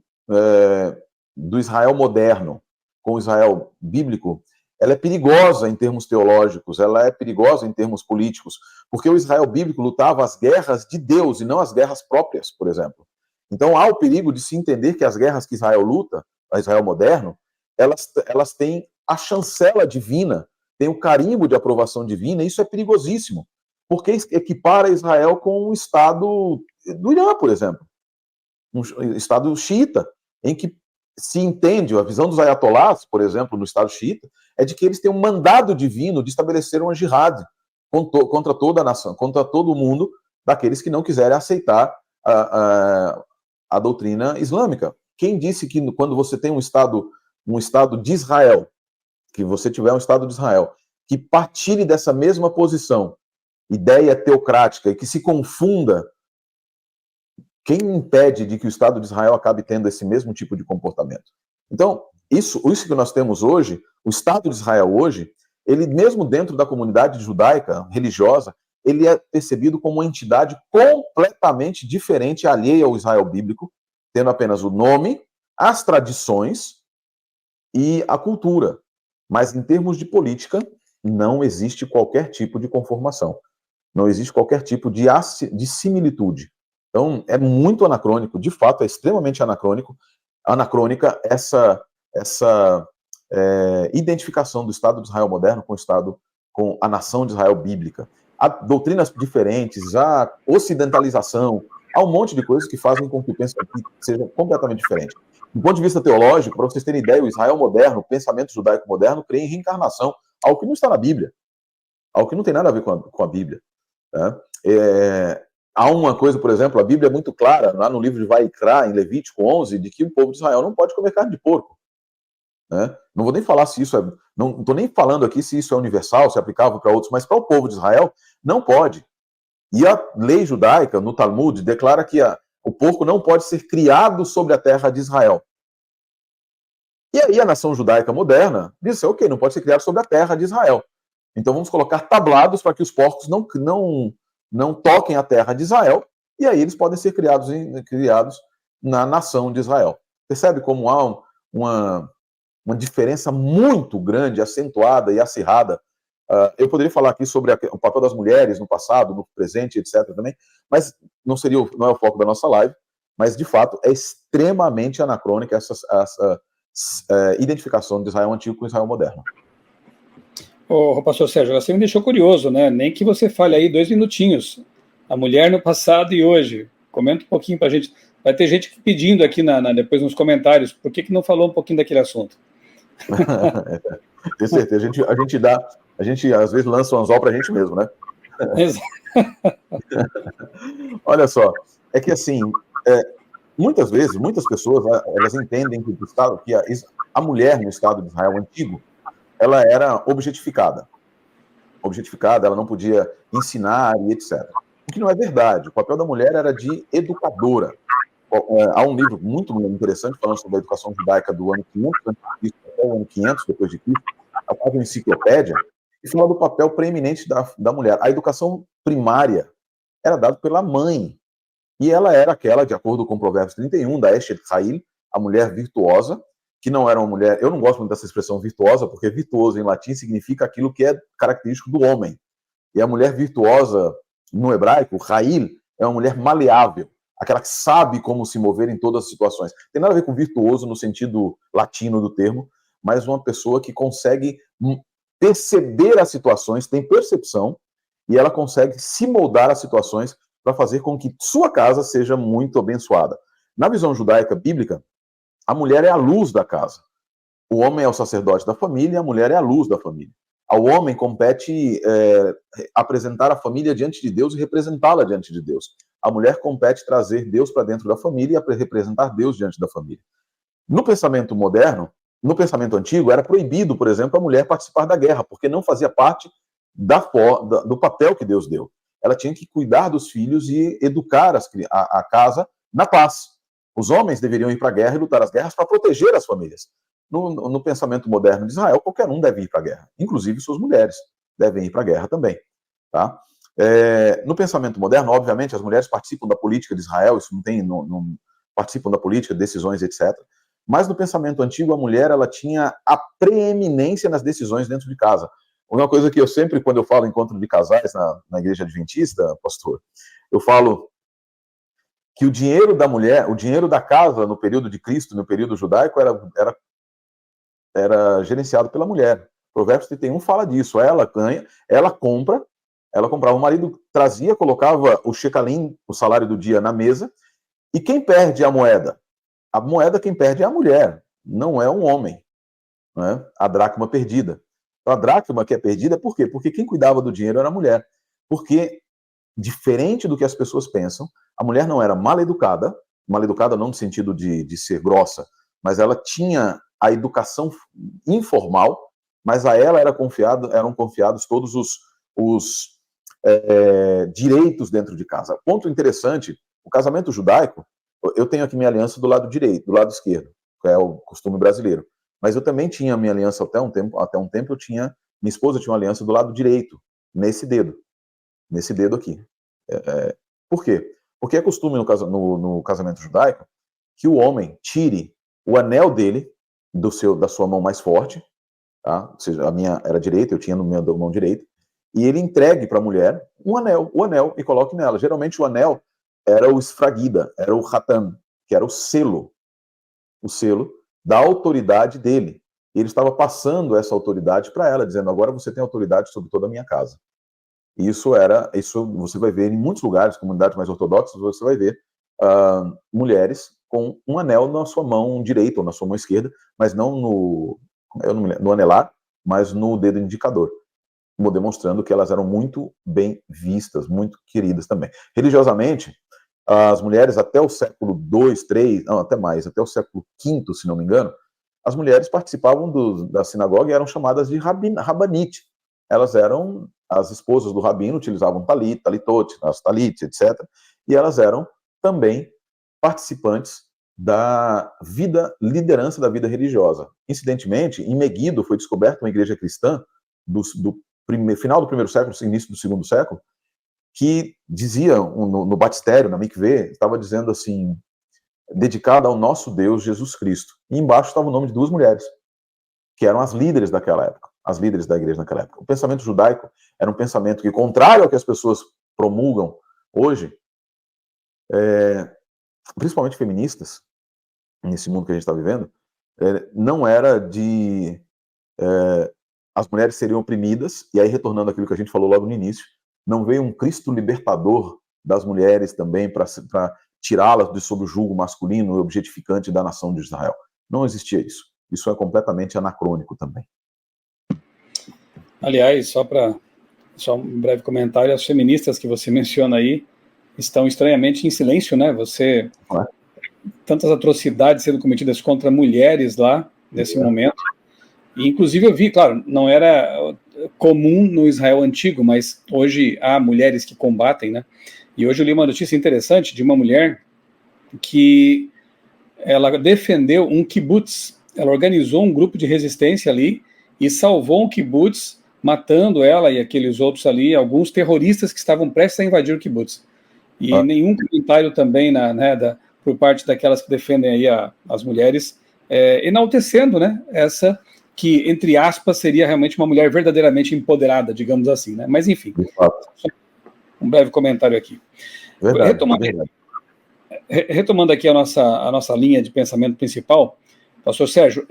Speaker 2: do Israel moderno com o Israel bíblico, ela é perigosa em termos teológicos, ela é perigosa em termos políticos, porque o Israel bíblico lutava as guerras de Deus e não as guerras próprias, por exemplo. Então, há o perigo de se entender que as guerras que Israel luta, a Israel moderno, elas têm a chancela divina, tem o carimbo de aprovação divina, e isso é perigosíssimo, porque equipara Israel com o Estado do Irã, por exemplo, um Estado xiita, em que se entende, a visão dos ayatolás, por exemplo, no Estado xiita, é de que eles têm um mandado divino de estabelecer uma jihad contra toda a nação, contra todo o mundo, daqueles que não quiserem aceitar a doutrina islâmica. quem disse que quando você tem um Estado de Israel, que você tiver um Estado de Israel, que partilhe dessa mesma posição, ideia teocrática, e que se confunda, quem impede de que o Estado de Israel acabe tendo esse mesmo tipo de comportamento? Então, isso que nós temos hoje, o Estado de Israel hoje, ele mesmo dentro da comunidade judaica, religiosa, ele é percebido como uma entidade completamente diferente, alheia ao Israel bíblico, tendo apenas o nome, as tradições e a cultura. Mas em termos de política, não existe qualquer tipo de conformação. Não existe qualquer tipo de similitude. Então, é muito anacrônico, de fato, é extremamente anacrônica essa identificação do Estado de Israel moderno com a nação de Israel bíblica. Há doutrinas diferentes, há ocidentalização, há um monte de coisas que fazem com que o pensamento seja completamente diferente. Do ponto de vista teológico, para vocês terem ideia, o Israel moderno, o pensamento judaico moderno, crê em reencarnação, algo que não está na Bíblia, algo que não tem nada a ver com a Bíblia. Né? Há uma coisa, por exemplo, a Bíblia é muito clara, lá no livro de Vaikra, em Levítico 11, de que o povo de Israel não pode comer carne de porco. Né? Não vou nem falar se isso é... Não estou nem falando aqui se isso é universal, se é aplicável para outros, mas para o povo de Israel, não pode. E a lei judaica, no Talmud, declara que o porco não pode ser criado sobre a terra de Israel. E aí a nação judaica moderna disse, ok, não pode ser criado sobre a terra de Israel. Então vamos colocar tablados para que os porcos não toquem a terra de Israel, e aí eles podem ser criados na nação de Israel. Percebe como há uma diferença muito grande, acentuada e acirrada. Eu poderia falar aqui sobre o papel das mulheres no passado, no presente, etc. também, mas não é o foco da nossa live, mas de fato é extremamente anacrônica essa identificação de Israel antigo com Israel moderno.
Speaker 1: Ô, pastor Sérgio, você me deixou curioso, né? Nem que você fale aí 2 minutinhos. A mulher no passado e hoje. Comenta um pouquinho pra gente. Vai ter gente pedindo aqui depois nos comentários, por que não falou um pouquinho daquele assunto?
Speaker 2: Tenho certeza. A gente às vezes lança um anzol pra gente mesmo, né? Olha só, é que assim, muitas vezes, muitas pessoas, elas entendem que a mulher no Estado de Israel antigo, ela era objetificada. Ela não podia ensinar e etc. O que não é verdade. O papel da mulher era de educadora. Há um livro muito interessante falando sobre a educação judaica do ano 500 a.C. até o ano 500 depois de Cristo, a própria enciclopédia, e fala do papel preeminente da mulher. A educação primária era dada pela mãe, e ela era aquela, de acordo com Provérbios 31, da Eshet Chayil, a mulher virtuosa, que não era uma mulher... Eu não gosto muito dessa expressão virtuosa, porque virtuoso em latim significa aquilo que é característico do homem. E a mulher virtuosa, no hebraico, Chayil, é uma mulher maleável, aquela que sabe como se mover em todas as situações. Tem nada a ver com virtuoso no sentido latino do termo, mas uma pessoa que consegue perceber as situações, tem percepção, e ela consegue se moldar às situações para fazer com que sua casa seja muito abençoada. Na visão judaica bíblica, a mulher é a luz da casa. O homem é o sacerdote da família e a mulher é a luz da família. Ao homem compete apresentar a família diante de Deus e representá-la diante de Deus. A mulher compete trazer Deus para dentro da família e representar Deus diante da família. No pensamento moderno, no pensamento antigo, era proibido, por exemplo, a mulher participar da guerra, porque não fazia parte do papel que Deus deu. Ela tinha que cuidar dos filhos e educar a casa na paz. Os homens deveriam ir para a guerra e lutar as guerras para proteger as famílias. No pensamento moderno de Israel, qualquer um deve ir para a guerra, inclusive suas mulheres devem ir para a guerra também. Tá? No pensamento moderno, obviamente, as mulheres participam da política de Israel, isso não participam da política, decisões, etc. Mas no pensamento antigo, a mulher ela tinha a preeminência nas decisões dentro de casa. Uma coisa que eu sempre, quando eu falo em encontro de casais na igreja adventista, pastor, eu falo que o dinheiro da mulher, o dinheiro da casa no período de Cristo, no período judaico, era gerenciado pela mulher. Provérbios 31 fala disso. Ela ganha, ela comprava, o marido trazia, colocava o shekalim, o salário do dia, na mesa, e quem perde a moeda? A moeda quem perde é a mulher, não é um homem. Né? A dracma perdida. Então, a dracma que é perdida, por quê? Porque quem cuidava do dinheiro era a mulher. Porque, diferente do que as pessoas pensam, a mulher não era mal educada, mal educada não no sentido de ser grossa, mas ela tinha a educação informal, mas a ela eram confiados todos os direitos dentro de casa. Ponto interessante, o casamento judaico, eu tenho aqui minha aliança do lado direito, do lado esquerdo, que é o costume brasileiro, mas eu também tinha minha aliança até um tempo minha esposa tinha uma aliança do lado direito, nesse dedo aqui. Por quê? Porque é costume no casamento judaico que o homem tire o anel dele da sua mão mais forte, tá? Ou seja, a minha era direita, eu tinha no meu mão direita, e ele entregue para a mulher o anel, e coloque nela. Geralmente o anel era o esfragida, era o hatan, que era o selo da autoridade dele. E ele estava passando essa autoridade para ela, dizendo: agora você tem autoridade sobre toda a minha casa. E isso você vai ver em muitos lugares, comunidades mais ortodoxas, você vai ver mulheres com um anel na sua mão direita ou na sua mão esquerda, mas não no anelar, mas no dedo indicador, demonstrando que elas eram muito bem vistas, muito queridas também. Religiosamente, as mulheres até o século II, III, não, até mais, até o século V, se não me engano, as mulheres participavam da sinagoga e eram chamadas de rabanite. Elas eram as esposas do rabino, utilizavam talit, talitot, as talit, etc. E elas eram também participantes da liderança da vida religiosa. Incidentemente, em Meguido foi descoberta uma igreja cristã do final do primeiro século, início do segundo século, que dizia, no batistério, na mikvê, estava dizendo assim: dedicada ao nosso Deus Jesus Cristo. E embaixo estava o nome de duas mulheres, que eram as líderes daquela época, as líderes da igreja naquela época. O pensamento judaico era um pensamento que, contrário ao que as pessoas promulgam hoje, principalmente feministas, nesse mundo que a gente está vivendo, não era as mulheres seriam oprimidas, e aí retornando àquilo que a gente falou logo no início, não veio um Cristo libertador das mulheres também para tirá-las de sob o jugo masculino e objetificante da nação de Israel. Não existia isso. Isso é completamente anacrônico também.
Speaker 1: Aliás, só um breve comentário, as feministas que você menciona aí estão estranhamente em silêncio, né? Tantas atrocidades sendo cometidas contra mulheres lá, nesse momento. E, inclusive, eu vi, claro, não era comum no Israel antigo, mas hoje há mulheres que combatem, né? E hoje eu li uma notícia interessante de uma mulher que ela defendeu um kibbutz, ela organizou um grupo de resistência ali e salvou um kibbutz, matando ela e aqueles outros ali, alguns terroristas que estavam prestes a invadir o kibbutz. E nenhum comentário também por parte daquelas que defendem aí as mulheres, enaltecendo, né, essa que, entre aspas, seria realmente uma mulher verdadeiramente empoderada, digamos assim, né? Mas, enfim, um breve comentário aqui. Retomando aqui a nossa linha de pensamento principal, pastor Sérgio,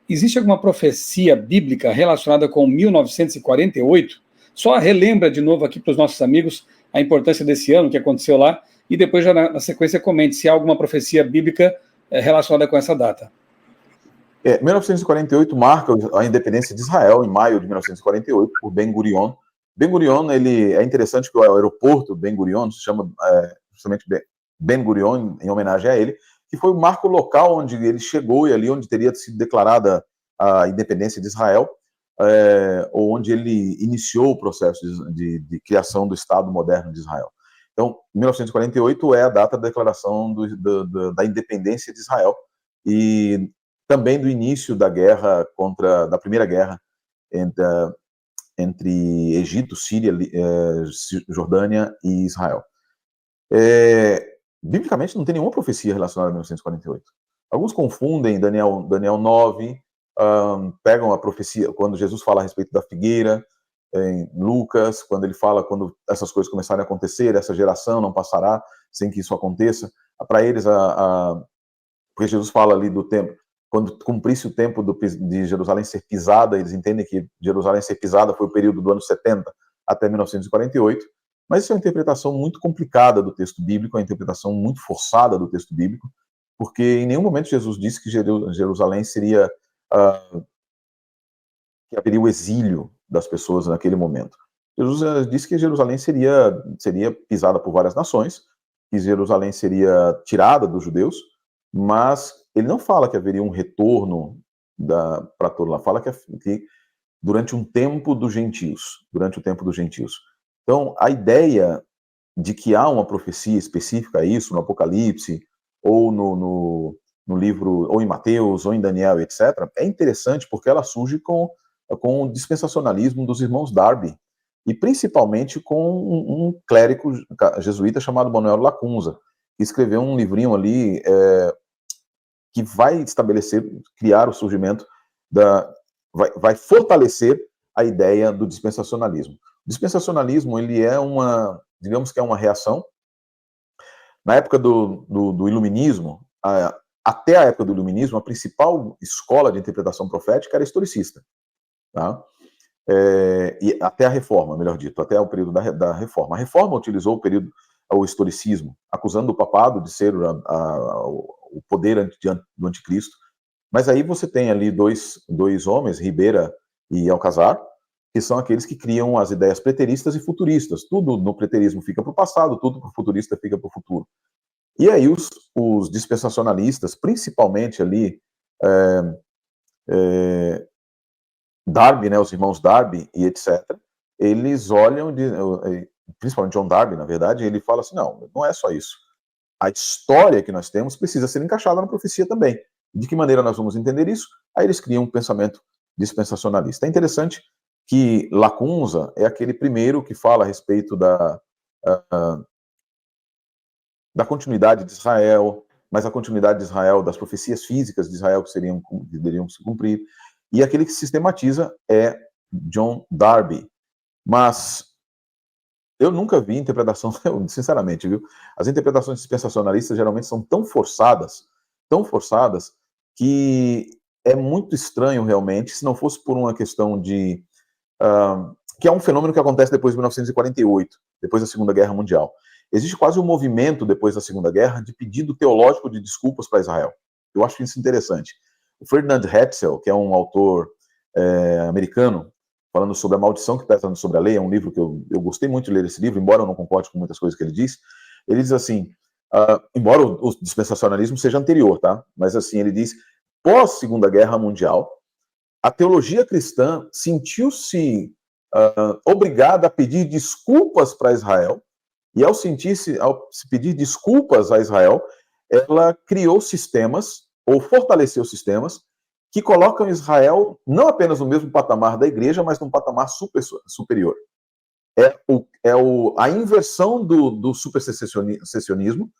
Speaker 1: existe alguma profecia bíblica relacionada com 1948? Só relembra de novo aqui para os nossos amigos a importância desse ano, que aconteceu lá, e depois já na sequência comente se há alguma profecia bíblica relacionada com essa data.
Speaker 2: 1948 marca a independência de Israel, em maio de 1948, por Ben Gurion. Ben Gurion, ele é interessante que o aeroporto Ben Gurion se chama justamente Ben Gurion, em homenagem a ele, que foi o marco local onde ele chegou e ali onde teria sido declarada a independência de Israel, ou onde ele iniciou o processo de criação do Estado moderno de Israel. Então, 1948 é a data da declaração da independência de Israel e também do início da primeira guerra entre Egito, Síria, Jordânia e Israel. Biblicamente não tem nenhuma profecia relacionada a 1948. Alguns confundem Daniel 9, pegam a profecia quando Jesus fala a respeito da figueira, em Lucas, quando ele fala quando essas coisas começarem a acontecer, essa geração não passará sem que isso aconteça. Para eles, porque Jesus fala ali do tempo, quando cumprisse o tempo de Jerusalém ser pisada, eles entendem que Jerusalém ser pisada foi o período do ano 70 até 1948, mas isso é uma interpretação muito complicada do texto bíblico, é uma interpretação muito forçada do texto bíblico, porque em nenhum momento Jesus disse que Jerusalém seria, que haveria o exílio das pessoas naquele momento. Jesus disse que Jerusalém seria pisada por várias nações, que Jerusalém seria tirada dos judeus, mas ele não fala que haveria um retorno para todo lá, fala que durante um tempo dos gentios, Então, a ideia de que há uma profecia específica a isso, no Apocalipse, ou no livro, ou em Mateus, ou em Daniel, etc., é interessante porque ela surge com o dispensacionalismo dos irmãos Darby, e principalmente com um clérigo jesuíta chamado Manuel Lacunza, que escreveu um livrinho ali que vai criar o surgimento vai fortalecer a ideia do dispensacionalismo. O dispensacionalismo, ele é digamos que é uma reação. Na época do Iluminismo, até a época do Iluminismo, a principal escola de interpretação profética era historicista, tá? E até a Reforma, melhor dito, até o período da Reforma. A Reforma utilizou o historicismo, acusando o papado de ser o poder do anticristo. Mas aí você tem ali dois homens, Ribeira e Alcazar, que são aqueles que criam as ideias preteristas e futuristas. Tudo no preterismo fica para o passado, tudo para o futurista fica para o futuro. E aí os dispensacionalistas, principalmente ali Darby, né, os irmãos Darby e etc., eles olham, principalmente John Darby, na verdade, ele fala assim, não é só isso. A história que nós temos precisa ser encaixada na profecia também. De que maneira nós vamos entender isso? Aí eles criam um pensamento dispensacionalista. É interessante que Lacunza é aquele primeiro que fala a respeito da continuidade de Israel, mas a continuidade de Israel, das profecias físicas de Israel que deveriam se cumprir, e aquele que sistematiza é John Darby. Mas eu nunca vi interpretação, sinceramente, viu? As interpretações dispensacionalistas geralmente são tão forçadas, que é muito estranho realmente, se não fosse por uma questão que é um fenômeno que acontece depois de 1948, depois da Segunda Guerra Mundial. Existe quase um movimento depois da Segunda Guerra de pedido teológico de desculpas para Israel. Eu acho isso interessante. O Ferdinand Hetzel, que é um autor americano, falando sobre a maldição que pesa sobre a lei, é um livro que eu gostei muito de ler esse livro, embora eu não concorde com muitas coisas que ele diz. Ele diz assim, embora o dispensacionalismo seja anterior, tá? Mas assim, ele diz, pós-Segunda Guerra Mundial, a teologia cristã sentiu-se obrigada a pedir desculpas para Israel, e ao se pedir desculpas a Israel, ela criou sistemas, ou fortaleceu sistemas, que colocam Israel não apenas no mesmo patamar da igreja, mas num patamar superior. A inversão do supersessionismo,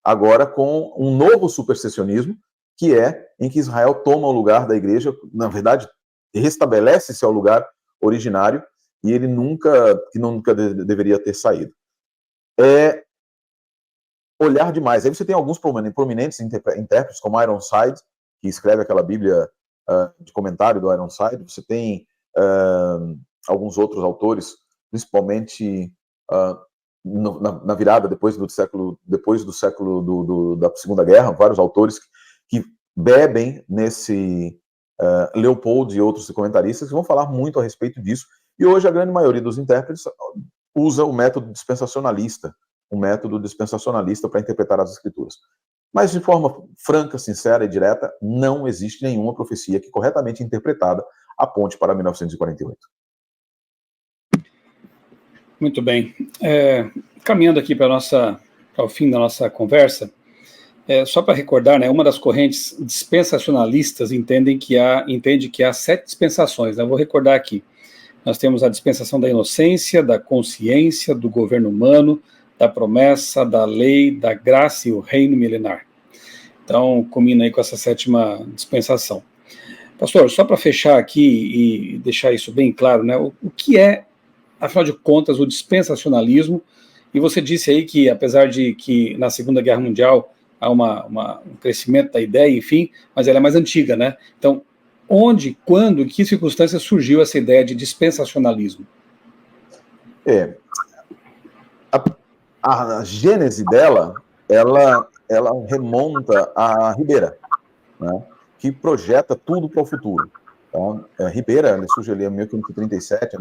Speaker 2: agora com um novo supersessionismo, que é em que Israel toma o lugar da igreja, na verdade, restabelece seu lugar originário, e ele nunca deveria ter saído. É olhar demais. Aí você tem alguns prominentes intérpretes, como Ironside, que escreve aquela Bíblia de comentário do Ironside. Você tem alguns outros autores, principalmente na virada depois do século da Segunda Guerra, vários autores que bebem nesse Leopold e outros comentaristas que vão falar muito a respeito disso. E hoje a grande maioria dos intérpretes usa o método dispensacionalista, para interpretar as escrituras. Mas de forma franca, sincera e direta, não existe nenhuma profecia que corretamente interpretada aponte para 1948.
Speaker 1: Muito bem. Caminhando aqui para o fim da nossa conversa, só para recordar, né, uma das correntes dispensacionalistas entende que há 7 dispensações, né? Eu vou recordar aqui. Nós temos a dispensação da inocência, da consciência, do governo humano, da promessa, da lei, da graça e o reino milenar. Então, combina aí com essa 7ª dispensação. Pastor, só para fechar aqui e deixar isso bem claro, né, o que é, afinal de contas, o dispensacionalismo? E você disse aí que, apesar de que na Segunda Guerra Mundial há um crescimento da ideia, enfim, mas ela é mais antiga, né? Então, onde, quando, em que circunstâncias surgiu essa ideia de dispensacionalismo?
Speaker 2: A gênese dela, ela remonta a Ribeira, né, que projeta tudo para o futuro. Tá? Ribeira, ele surge ali em 1537 a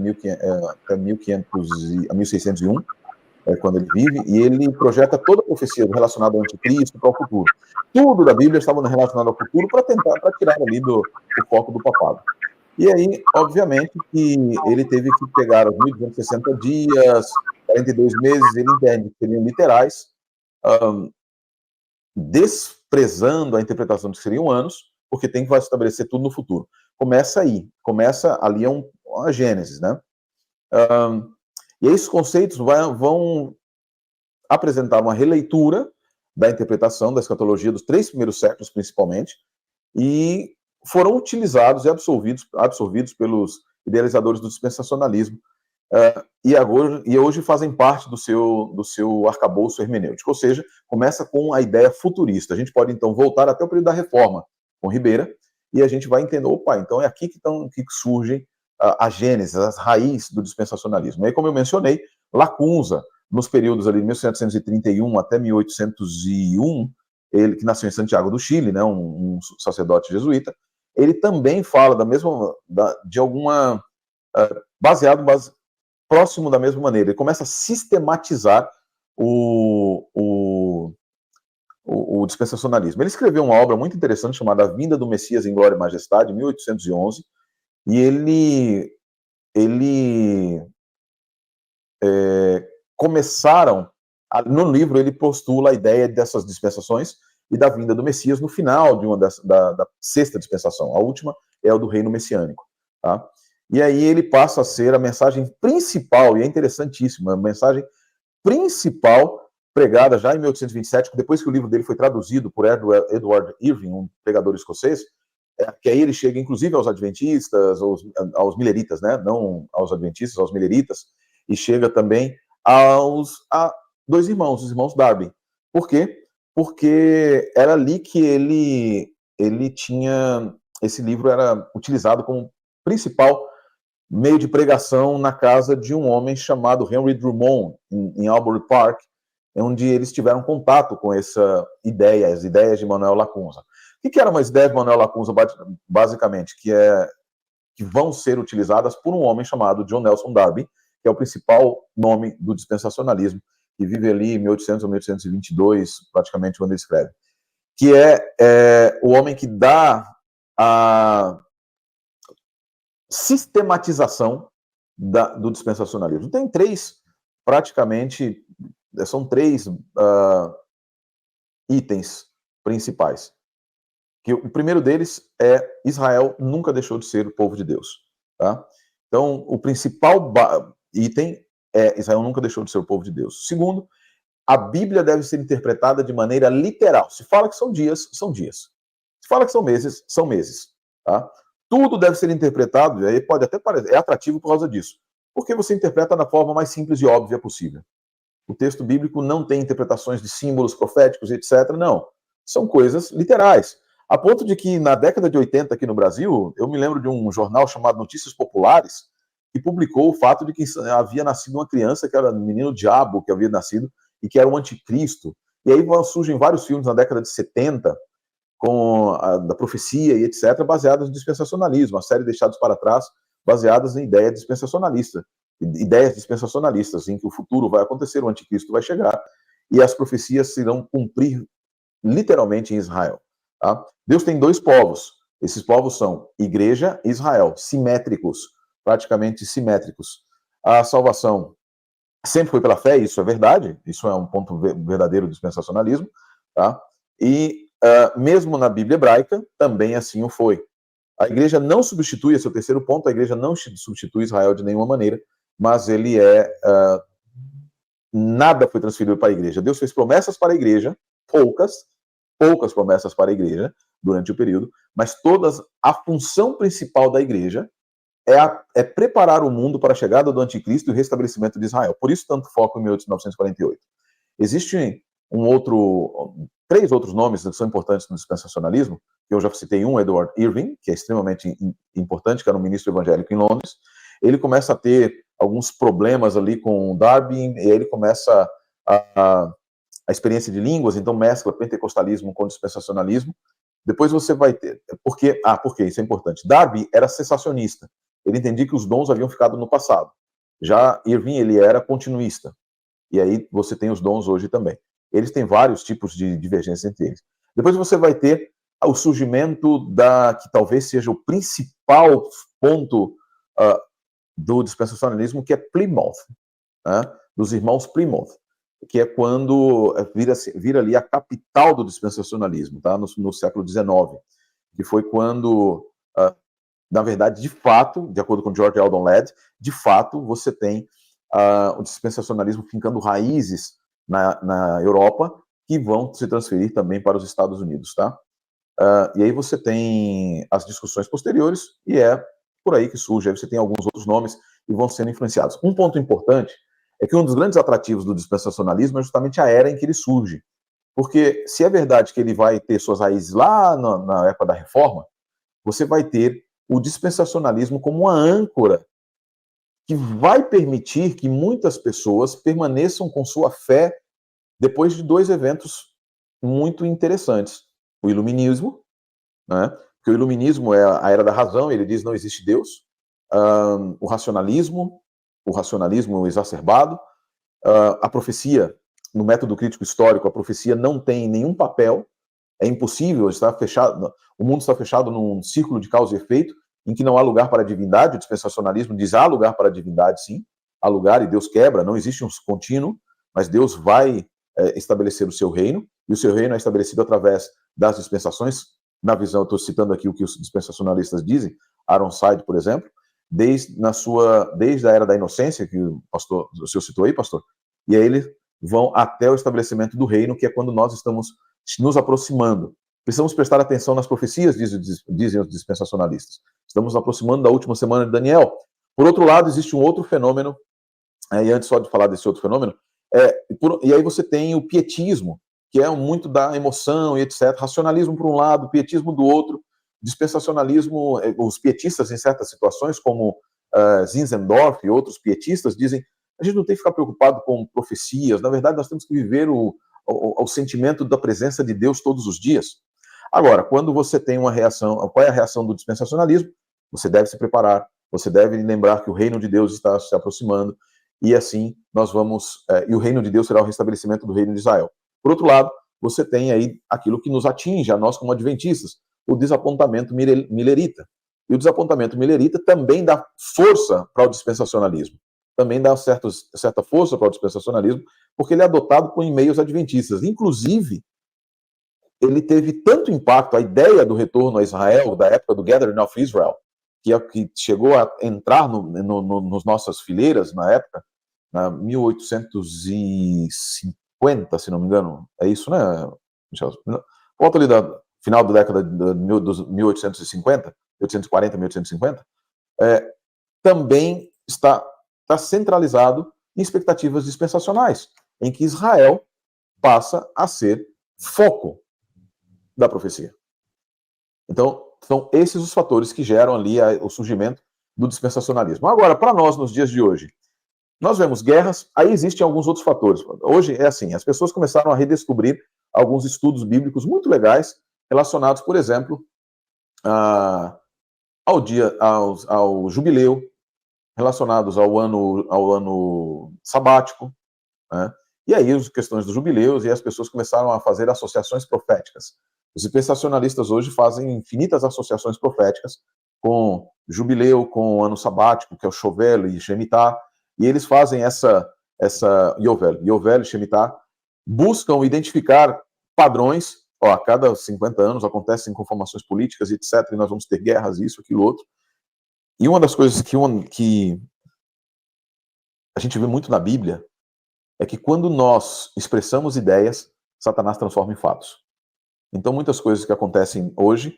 Speaker 2: 1601, quando ele vive, e ele projeta toda a profecia relacionada ao anticristo para o futuro. Tudo da Bíblia estava relacionado ao futuro para tirar ali do foco do papado. E aí, obviamente, que ele teve que pegar os 1.260 dias, 42 meses, ele entende que seriam literais, desprezando a interpretação de que seriam anos, porque tem que estabelecer tudo no futuro. Começa ali a Gênesis, né? E esses conceitos vão apresentar uma releitura da interpretação da escatologia dos 3 primeiros séculos, principalmente, e foram utilizados e absorvidos pelos idealizadores do dispensacionalismo, e hoje fazem parte do seu arcabouço hermenêutico, ou seja, começa com a ideia futurista. A gente pode, então, voltar até o período da Reforma, com Ribeira, e a gente vai entender, então é aqui que surgem a gênese, as raízes do dispensacionalismo. Aí, como eu mencionei, Lacunza, nos períodos ali de 1731 até 1801, ele que nasceu em Santiago do Chile, né, um sacerdote jesuíta, ele também fala próximo da mesma maneira. Ele começa a sistematizar o dispensacionalismo. Ele escreveu uma obra muito interessante chamada A Vinda do Messias em Glória e Majestade, em 1811, e no livro ele postula a ideia dessas dispensações e da vinda do Messias no final da sexta dispensação. A última é a do reino messiânico, tá? E aí ele passa a ser a mensagem principal, e é interessantíssimo, a mensagem principal pregada já em 1827, depois que o livro dele foi traduzido por Edward Irving, um pregador escocês, que aí ele chega inclusive aos adventistas, aos mileritas, né? Não aos adventistas, aos mileritas, e chega também a 2 irmãos, os irmãos Darby. Por quê? Porque era ali que ele tinha... Esse livro era utilizado como principal meio de pregação na casa de um homem chamado Henry Drummond, em Albury Park, onde eles tiveram contato com as ideias de Manuel Lacunza. O que eram as ideias de Manuel Lacunza, basicamente? Que vão ser utilizadas por um homem chamado John Nelson Darby, que é o principal nome do dispensacionalismo, que vive ali em 1800 ou 1822, praticamente, quando ele escreve. Que é o homem que dá a sistematização do dispensacionalismo. Tem 3, praticamente, são 3 itens principais. Que o primeiro deles é Israel nunca deixou de ser o povo de Deus. Tá? Então, o principal item é Israel nunca deixou de ser o povo de Deus. Segundo, a Bíblia deve ser interpretada de maneira literal. Se fala que são dias, são dias. Se fala que são meses. Tá? Tudo deve ser interpretado, e aí pode até parecer, é atrativo por causa disso, porque você interpreta da forma mais simples e óbvia possível. O texto bíblico não tem interpretações de símbolos proféticos, etc. Não. São coisas literais. A ponto de que, na década de 80, aqui no Brasil, eu me lembro de um jornal chamado Notícias Populares, que publicou o fato de que havia nascido uma criança, que era o menino diabo que havia nascido, e que era o anticristo. E aí surgem vários filmes na década de 70, da profecia e etc., baseadas no dispensacionalismo, a série Deixados para Trás, baseadas em ideias dispensacionalistas, em que o futuro vai acontecer, o anticristo vai chegar, e as profecias se irão cumprir literalmente em Israel. Tá? Deus tem 2 povos, esses povos são Igreja e Israel, simétricos, praticamente simétricos. A salvação sempre foi pela fé, isso é verdade, isso é um ponto verdadeiro do dispensacionalismo, tá? E mesmo na Bíblia hebraica, também assim o foi. A igreja não substitui, esse é o terceiro ponto, a igreja não substitui Israel de nenhuma maneira, mas nada foi transferido para a igreja. Deus fez promessas para a igreja, poucas promessas para a igreja durante o período, mas a função principal da igreja é preparar o mundo para a chegada do anticristo e o restabelecimento de Israel. Por isso, tanto foco em 1948. Existem 3 outros nomes que são importantes no dispensacionalismo, que eu já citei Edward Irving, que é extremamente importante, que era um ministro evangélico em Londres. Ele começa a ter alguns problemas ali com Darby, e aí ele começa a experiência de línguas, então mescla pentecostalismo com dispensacionalismo. Depois você vai ter... Por quê? Isso é importante. Darby era cessacionista. Ele entendia que os dons haviam ficado no passado. Já Irving, ele era continuista. E aí você tem os dons hoje também. Eles têm vários tipos de divergência entre eles. Depois você vai ter o surgimento que talvez seja o principal ponto do dispensacionalismo, que é Plymouth, né? Dos irmãos Plymouth, que é quando vira ali a capital do dispensacionalismo, tá? No século XIX, que foi quando, na verdade, de fato, de acordo com George Eldon Ladd, de fato, você tem o dispensacionalismo fincando raízes na Europa, que vão se transferir também para os Estados Unidos, tá? E aí você tem as discussões posteriores, e é por aí que surge, aí você tem alguns outros nomes e vão sendo influenciados. Um ponto importante é que um dos grandes atrativos do dispensacionalismo é justamente a era em que ele surge. Porque se é verdade que ele vai ter suas raízes lá na época da Reforma, você vai ter o dispensacionalismo como uma âncora que vai permitir que muitas pessoas permaneçam com sua fé depois de dois eventos muito interessantes. O iluminismo, né? Porque o iluminismo é a era da razão, ele diz não existe Deus. O racionalismo exacerbado, a profecia, no método crítico histórico, a profecia não tem nenhum papel, é impossível, está fechado, o mundo está fechado num círculo de causa e efeito, em que não há lugar para a divindade. O dispensacionalismo diz há lugar para a divindade, sim, há lugar, e Deus quebra, não existe um contínuo, mas Deus vai estabelecer o seu reino, e o seu reino é estabelecido através das dispensações. Na visão, estou citando aqui o que os dispensacionalistas dizem, Ironside, por exemplo, desde a era da inocência, que o senhor citou aí, pastor, e aí eles vão até o estabelecimento do reino, que é quando nós estamos nos aproximando. Precisamos prestar atenção nas profecias, dizem os dispensacionalistas. Estamos nos aproximando da última semana de Daniel. Por outro lado, existe um outro fenômeno, e antes só de falar desse outro fenômeno, e aí você tem o pietismo, que é muito da emoção e etc. Racionalismo por um lado, pietismo do outro. Dispensacionalismo, os pietistas em certas situações, como Zinzendorf e outros pietistas, dizem a gente não tem que ficar preocupado com profecias, na verdade nós temos que viver o sentimento da presença de Deus todos os dias. Agora, quando você tem uma reação, qual é a reação do dispensacionalismo? Você deve se preparar, você deve lembrar que o reino de Deus está se aproximando, e assim nós vamos, e o reino de Deus será o restabelecimento do reino de Israel. Por outro lado, você tem aí aquilo que nos atinge, a nós como adventistas, o desapontamento milerita. E o desapontamento milerita também dá força para o dispensacionalismo. Também dá certa força para o dispensacionalismo, porque ele é adotado por meios adventistas. Inclusive, ele teve tanto impacto, a ideia do retorno a Israel, da época do Gathering of Israel, que chegou a entrar nas nossas fileiras na época, na 1850, se não me engano. É isso, né, Michel? Volta ali da final da década de 1850, 1840, 1850, também está centralizado em expectativas dispensacionais, em que Israel passa a ser foco da profecia. Então, são esses os fatores que geram ali o surgimento do dispensacionalismo. Agora, para nós, nos dias de hoje, nós vemos guerras, aí existem alguns outros fatores. Hoje é assim, as pessoas começaram a redescobrir alguns estudos bíblicos muito legais, relacionados, por exemplo, ao jubileu, relacionados ao ano sabático, né? E aí as questões dos jubileus, e as pessoas começaram a fazer associações proféticas. Os dispensacionalistas hoje fazem infinitas associações proféticas com jubileu, com o ano sabático, que é o Shovel e Shemitah, e eles fazem essa Yovel e Shemitah, buscam identificar padrões. A cada 50 anos acontecem conformações políticas e etc, e nós vamos ter guerras, isso, aquilo, outro. E uma das coisas que a gente vê muito na Bíblia é que quando nós expressamos ideias, Satanás transforma em fatos. Então, muitas coisas que acontecem hoje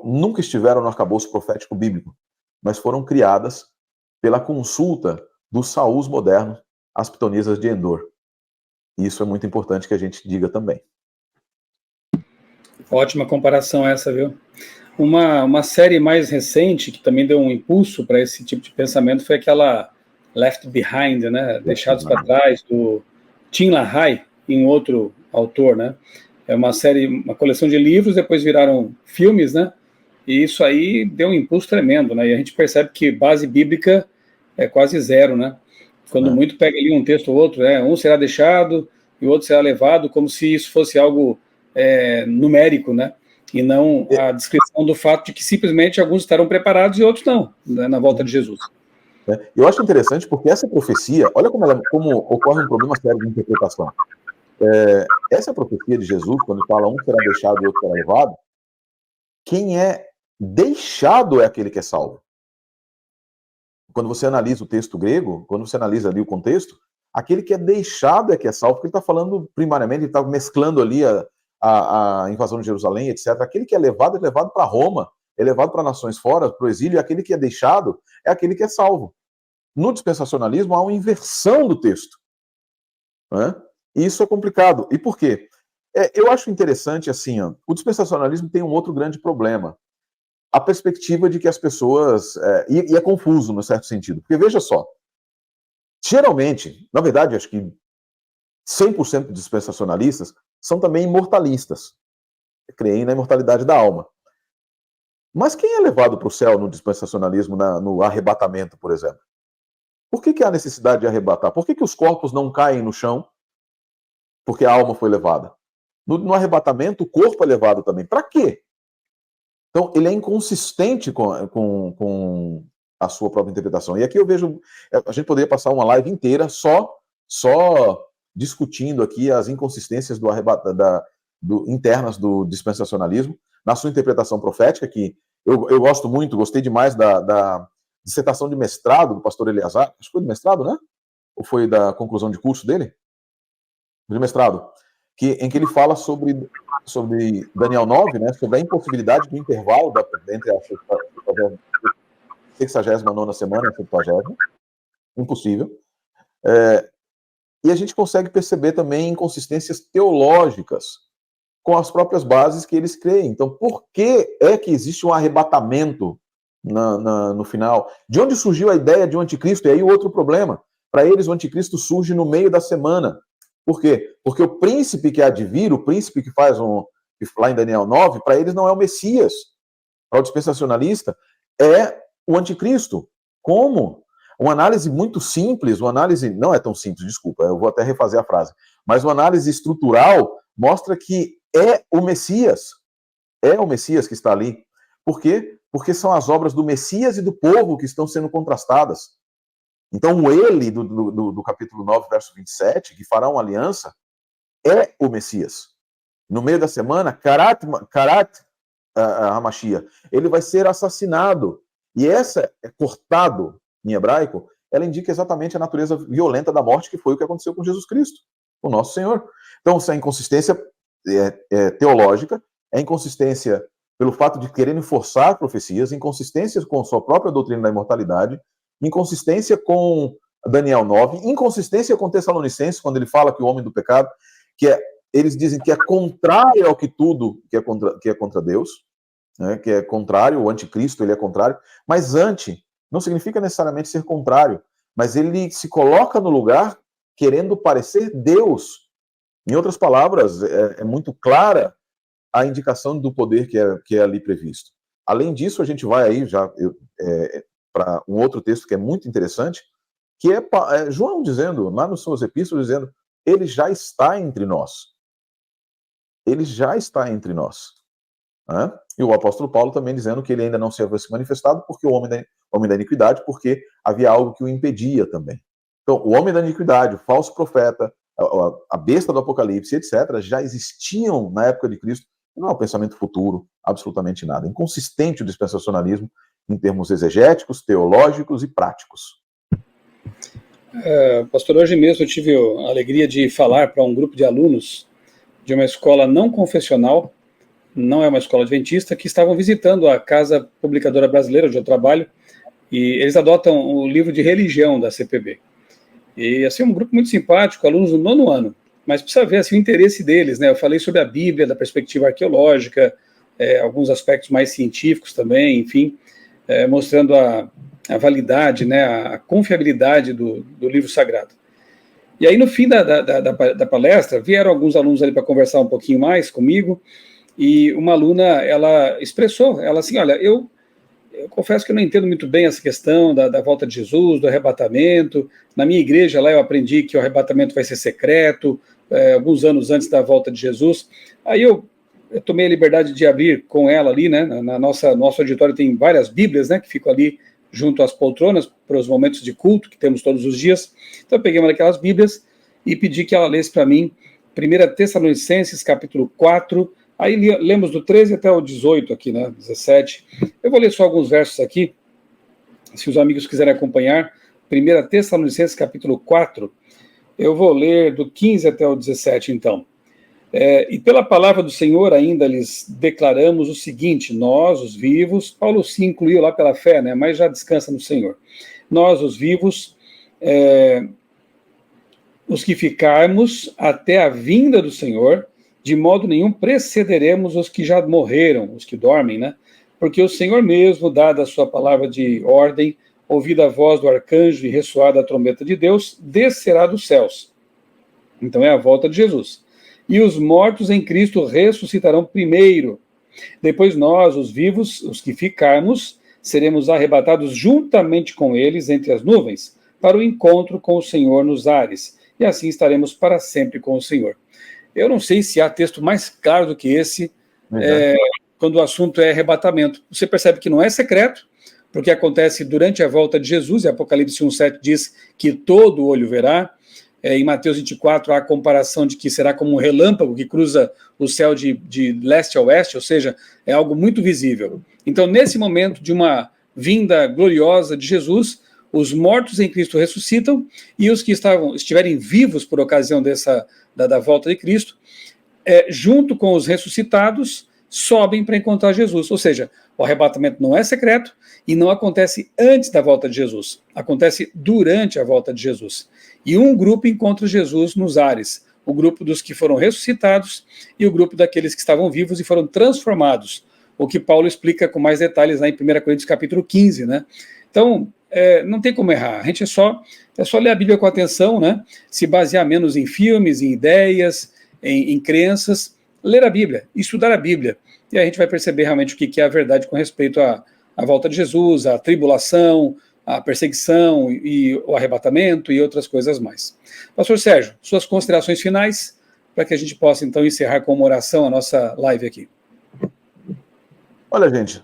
Speaker 2: nunca estiveram no arcabouço profético bíblico, mas foram criadas pela consulta dos Saús modernos às pitonisas de Endor. E isso é muito importante que a gente diga também.
Speaker 1: Ótima comparação essa, viu? Uma série mais recente que também deu um impulso para esse tipo de pensamento foi aquela Left Behind, né? Deixados para trás, do Tim LaHaye e um outro autor, né? É uma série, uma coleção de livros, depois viraram filmes, né? E isso aí deu um impulso tremendo, né? E a gente percebe que base bíblica é quase zero, né? Quando muito pega ali um texto ou outro, um será deixado e o outro será levado, como se isso fosse algo numérico, né? E não a descrição do fato de que simplesmente alguns estarão preparados e outros não, né, na volta de Jesus.
Speaker 2: Eu acho interessante porque essa profecia, olha como ocorre um problema sério de interpretação. Essa profecia de Jesus, quando fala um será deixado e outro será levado, quem é deixado é aquele que é salvo. Quando você analisa o texto grego, quando você analisa ali o contexto, aquele que é deixado é que é salvo, porque ele está falando primariamente, ele está mesclando ali a invasão de Jerusalém, etc. Aquele que é levado para Roma, é levado para nações fora, para o exílio, e aquele que é deixado é aquele que é salvo. No dispensacionalismo há uma inversão do texto. Né? E isso é complicado. E por quê? Eu acho interessante, assim, o dispensacionalismo tem um outro grande problema. A perspectiva de que as pessoas... e é confuso, no certo sentido. Porque, veja só, geralmente, na verdade, acho que 100% dos dispensacionalistas são também imortalistas. Creem na imortalidade da alma. Mas quem é levado para o céu no dispensacionalismo, no arrebatamento, por exemplo? Por que há necessidade de arrebatar? Por que os corpos não caem no chão? Porque a alma foi levada. No arrebatamento, o corpo é levado também. Para quê? Então, ele é inconsistente com a sua própria interpretação. E aqui eu vejo... A gente poderia passar uma live inteira só discutindo aqui as inconsistências internas do dispensacionalismo, na sua interpretação profética, que eu gosto muito, gostei demais da dissertação de mestrado do pastor Eleazar, acho que foi de mestrado, né? Ou foi da conclusão de curso dele? De mestrado. Em que ele fala sobre Daniel 9, né? Sobre a impossibilidade do intervalo entre a 69ª semana e a 70ª. Impossível. E a gente consegue perceber também inconsistências teológicas com as próprias bases que eles creem. Então, por que é que existe um arrebatamento no final? De onde surgiu a ideia de um anticristo? E aí o outro problema. Para eles, o anticristo surge no meio da semana. Por quê? Porque o príncipe que há de vir, o príncipe que faz lá em Daniel 9, para eles não é o Messias. Para o dispensacionalista, é o anticristo. Como? Uma análise muito simples, uma análise... Não é tão simples, desculpa, eu vou até refazer a frase. Mas uma análise estrutural mostra que é o Messias. É o Messias que está ali. Por quê? Porque são as obras do Messias e do povo que estão sendo contrastadas. Então, o ele do capítulo 9, verso 27, que fará uma aliança, é o Messias. No meio da semana, Karat HaMashiach, ele vai ser assassinado. E essa é cortado em hebraico, ela indica exatamente a natureza violenta da morte, que foi o que aconteceu com Jesus Cristo, o nosso Senhor. Então, essa inconsistência teológica, é inconsistência pelo fato de quererem forçar profecias, inconsistência com sua própria doutrina da imortalidade, inconsistência com Daniel 9, inconsistência com Tessalonicenses, quando ele fala que o homem do pecado, eles dizem que é contrário ao que tudo que é contra Deus, né, que é contrário, o anticristo, ele é contrário, mas não significa necessariamente ser contrário, mas ele se coloca no lugar querendo parecer Deus. Em outras palavras, é muito clara a indicação do poder que é ali previsto. Além disso, a gente vai aí para um outro texto que é muito interessante, que é João dizendo, lá nos seus epístolas, dizendo, ele já está entre nós. Ele já está entre nós. Né? E o apóstolo Paulo também dizendo que ele ainda não se havia se manifestado porque o homem da iniquidade, porque havia algo que o impedia também. Então, o homem da iniquidade, o falso profeta, a besta do Apocalipse, etc., já existiam na época de Cristo. Não é um pensamento futuro, absolutamente nada. Inconsistente o dispensacionalismo em termos exegéticos, teológicos e práticos.
Speaker 1: Pastor, hoje mesmo eu tive a alegria de falar para um grupo de alunos de uma escola não confessional, não é uma escola adventista, que estavam visitando a Casa Publicadora Brasileira, onde eu trabalho, e eles adotam o livro de religião da CPB. E, assim, um grupo muito simpático, alunos do 9º ano, mas precisa ver, assim, o interesse deles, né? Eu falei sobre a Bíblia, da perspectiva arqueológica, alguns aspectos mais científicos também, enfim, mostrando a validade, né, a confiabilidade do livro sagrado. E aí, no fim da palestra, vieram alguns alunos ali para conversar um pouquinho mais comigo, e uma aluna, ela expressou, ela assim, olha, eu eu confesso que eu não entendo muito bem essa questão da volta de Jesus, do arrebatamento. Na minha igreja lá eu aprendi que o arrebatamento vai ser secreto, alguns anos antes da volta de Jesus. Aí eu tomei a liberdade de abrir com ela ali, né? Nosso auditório tem várias Bíblias, né? Que ficam ali junto às poltronas para os momentos de culto que temos todos os dias. Então eu peguei uma daquelas Bíblias e pedi que ela lesse para mim 1 Tessalonicenses, capítulo 4, aí lemos do 13 até o 18 aqui, né, 17. Eu vou ler só alguns versos aqui, se os amigos quiserem acompanhar. 1 Tessalonicenses, capítulo 4, eu vou ler do 15 até o 17, então. E pela palavra do Senhor ainda lhes declaramos o seguinte: nós, os vivos, Paulo se incluiu lá pela fé, né, mas já descansa no Senhor. Nós, os vivos, os que ficarmos até a vinda do Senhor, de modo nenhum precederemos os que já morreram, os que dormem, né? Porque o Senhor mesmo, dada a sua palavra de ordem, ouvida a voz do arcanjo e ressoada a trombeta de Deus, descerá dos céus. Então é a volta de Jesus. E os mortos em Cristo ressuscitarão primeiro. Depois nós, os vivos, os que ficarmos, seremos arrebatados juntamente com eles entre as nuvens, para o encontro com o Senhor nos ares. E assim estaremos para sempre com o Senhor. Eu não sei se há texto mais claro do que esse, quando o assunto é arrebatamento. Você percebe que não é secreto, porque acontece durante a volta de Jesus, e Apocalipse 1,7 diz que todo olho verá. Em Mateus 24 há a comparação de que será como um relâmpago que cruza o céu de leste a oeste, ou seja, é algo muito visível. Então, nesse momento de uma vinda gloriosa de Jesus, os mortos em Cristo ressuscitam e os que estiverem vivos por ocasião da volta de Cristo, junto com os ressuscitados, sobem para encontrar Jesus. Ou seja, o arrebatamento não é secreto e não acontece antes da volta de Jesus, acontece durante a volta de Jesus. E um grupo encontra Jesus nos ares, o grupo dos que foram ressuscitados e o grupo daqueles que estavam vivos e foram transformados, o que Paulo explica com mais detalhes lá em 1 Coríntios capítulo 15, né? Então, não tem como errar, a gente é só ler a Bíblia com atenção, né? Se basear menos em filmes, em ideias, em crenças, ler a Bíblia, estudar a Bíblia, e aí a gente vai perceber realmente o que é a verdade com respeito à volta de Jesus, à tribulação, à perseguição e o arrebatamento e outras coisas mais. Pastor Sérgio, suas considerações finais, para que a gente possa então encerrar com uma oração a nossa live aqui.
Speaker 2: Olha, gente,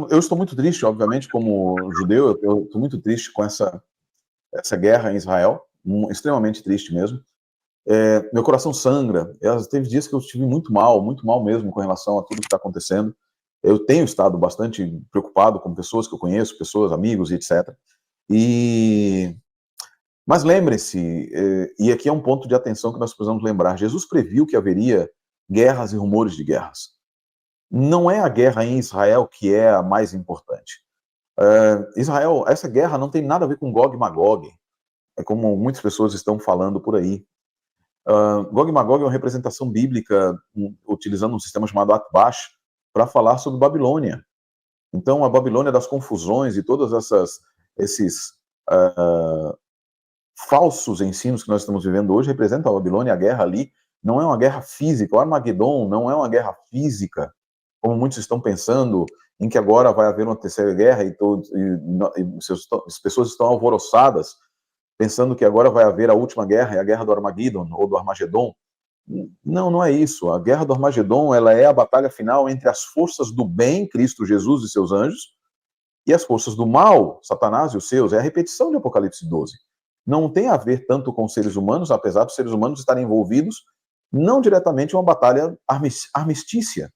Speaker 2: eu estou muito triste, obviamente, como judeu, eu estou muito triste com essa guerra em Israel, extremamente triste mesmo. Meu coração sangra. Teve dias que eu estive muito mal mesmo com relação a tudo que está acontecendo. Eu tenho estado bastante preocupado com pessoas que eu conheço, pessoas, amigos, etc. Mas lembre-se, e aqui é um ponto de atenção que nós precisamos lembrar, Jesus previu que haveria guerras e rumores de guerras. Não é a guerra em Israel que é a mais importante. Israel, essa guerra não tem nada a ver com Gog e Magog, é como muitas pessoas estão falando por aí. Gog e Magog é uma representação bíblica utilizando um sistema chamado Atbash para falar sobre Babilônia. Então, a Babilônia das confusões e todos esses falsos ensinos que nós estamos vivendo hoje representam a Babilônia. A guerra ali não é uma guerra física. O Armagedon não é uma guerra física, como muitos estão pensando, em que agora vai haver uma terceira guerra e as pessoas estão alvoroçadas, pensando que agora vai haver a última guerra, é a guerra do Armagedon ou do Armagedon. Não é isso. A guerra do Armagedon, ela é a batalha final entre as forças do bem, Cristo Jesus e seus anjos, e as forças do mal, Satanás e os seus. É a repetição de Apocalipse 12. Não tem a ver tanto com seres humanos, apesar dos seres humanos estarem envolvidos, não diretamente em uma batalha armistícia,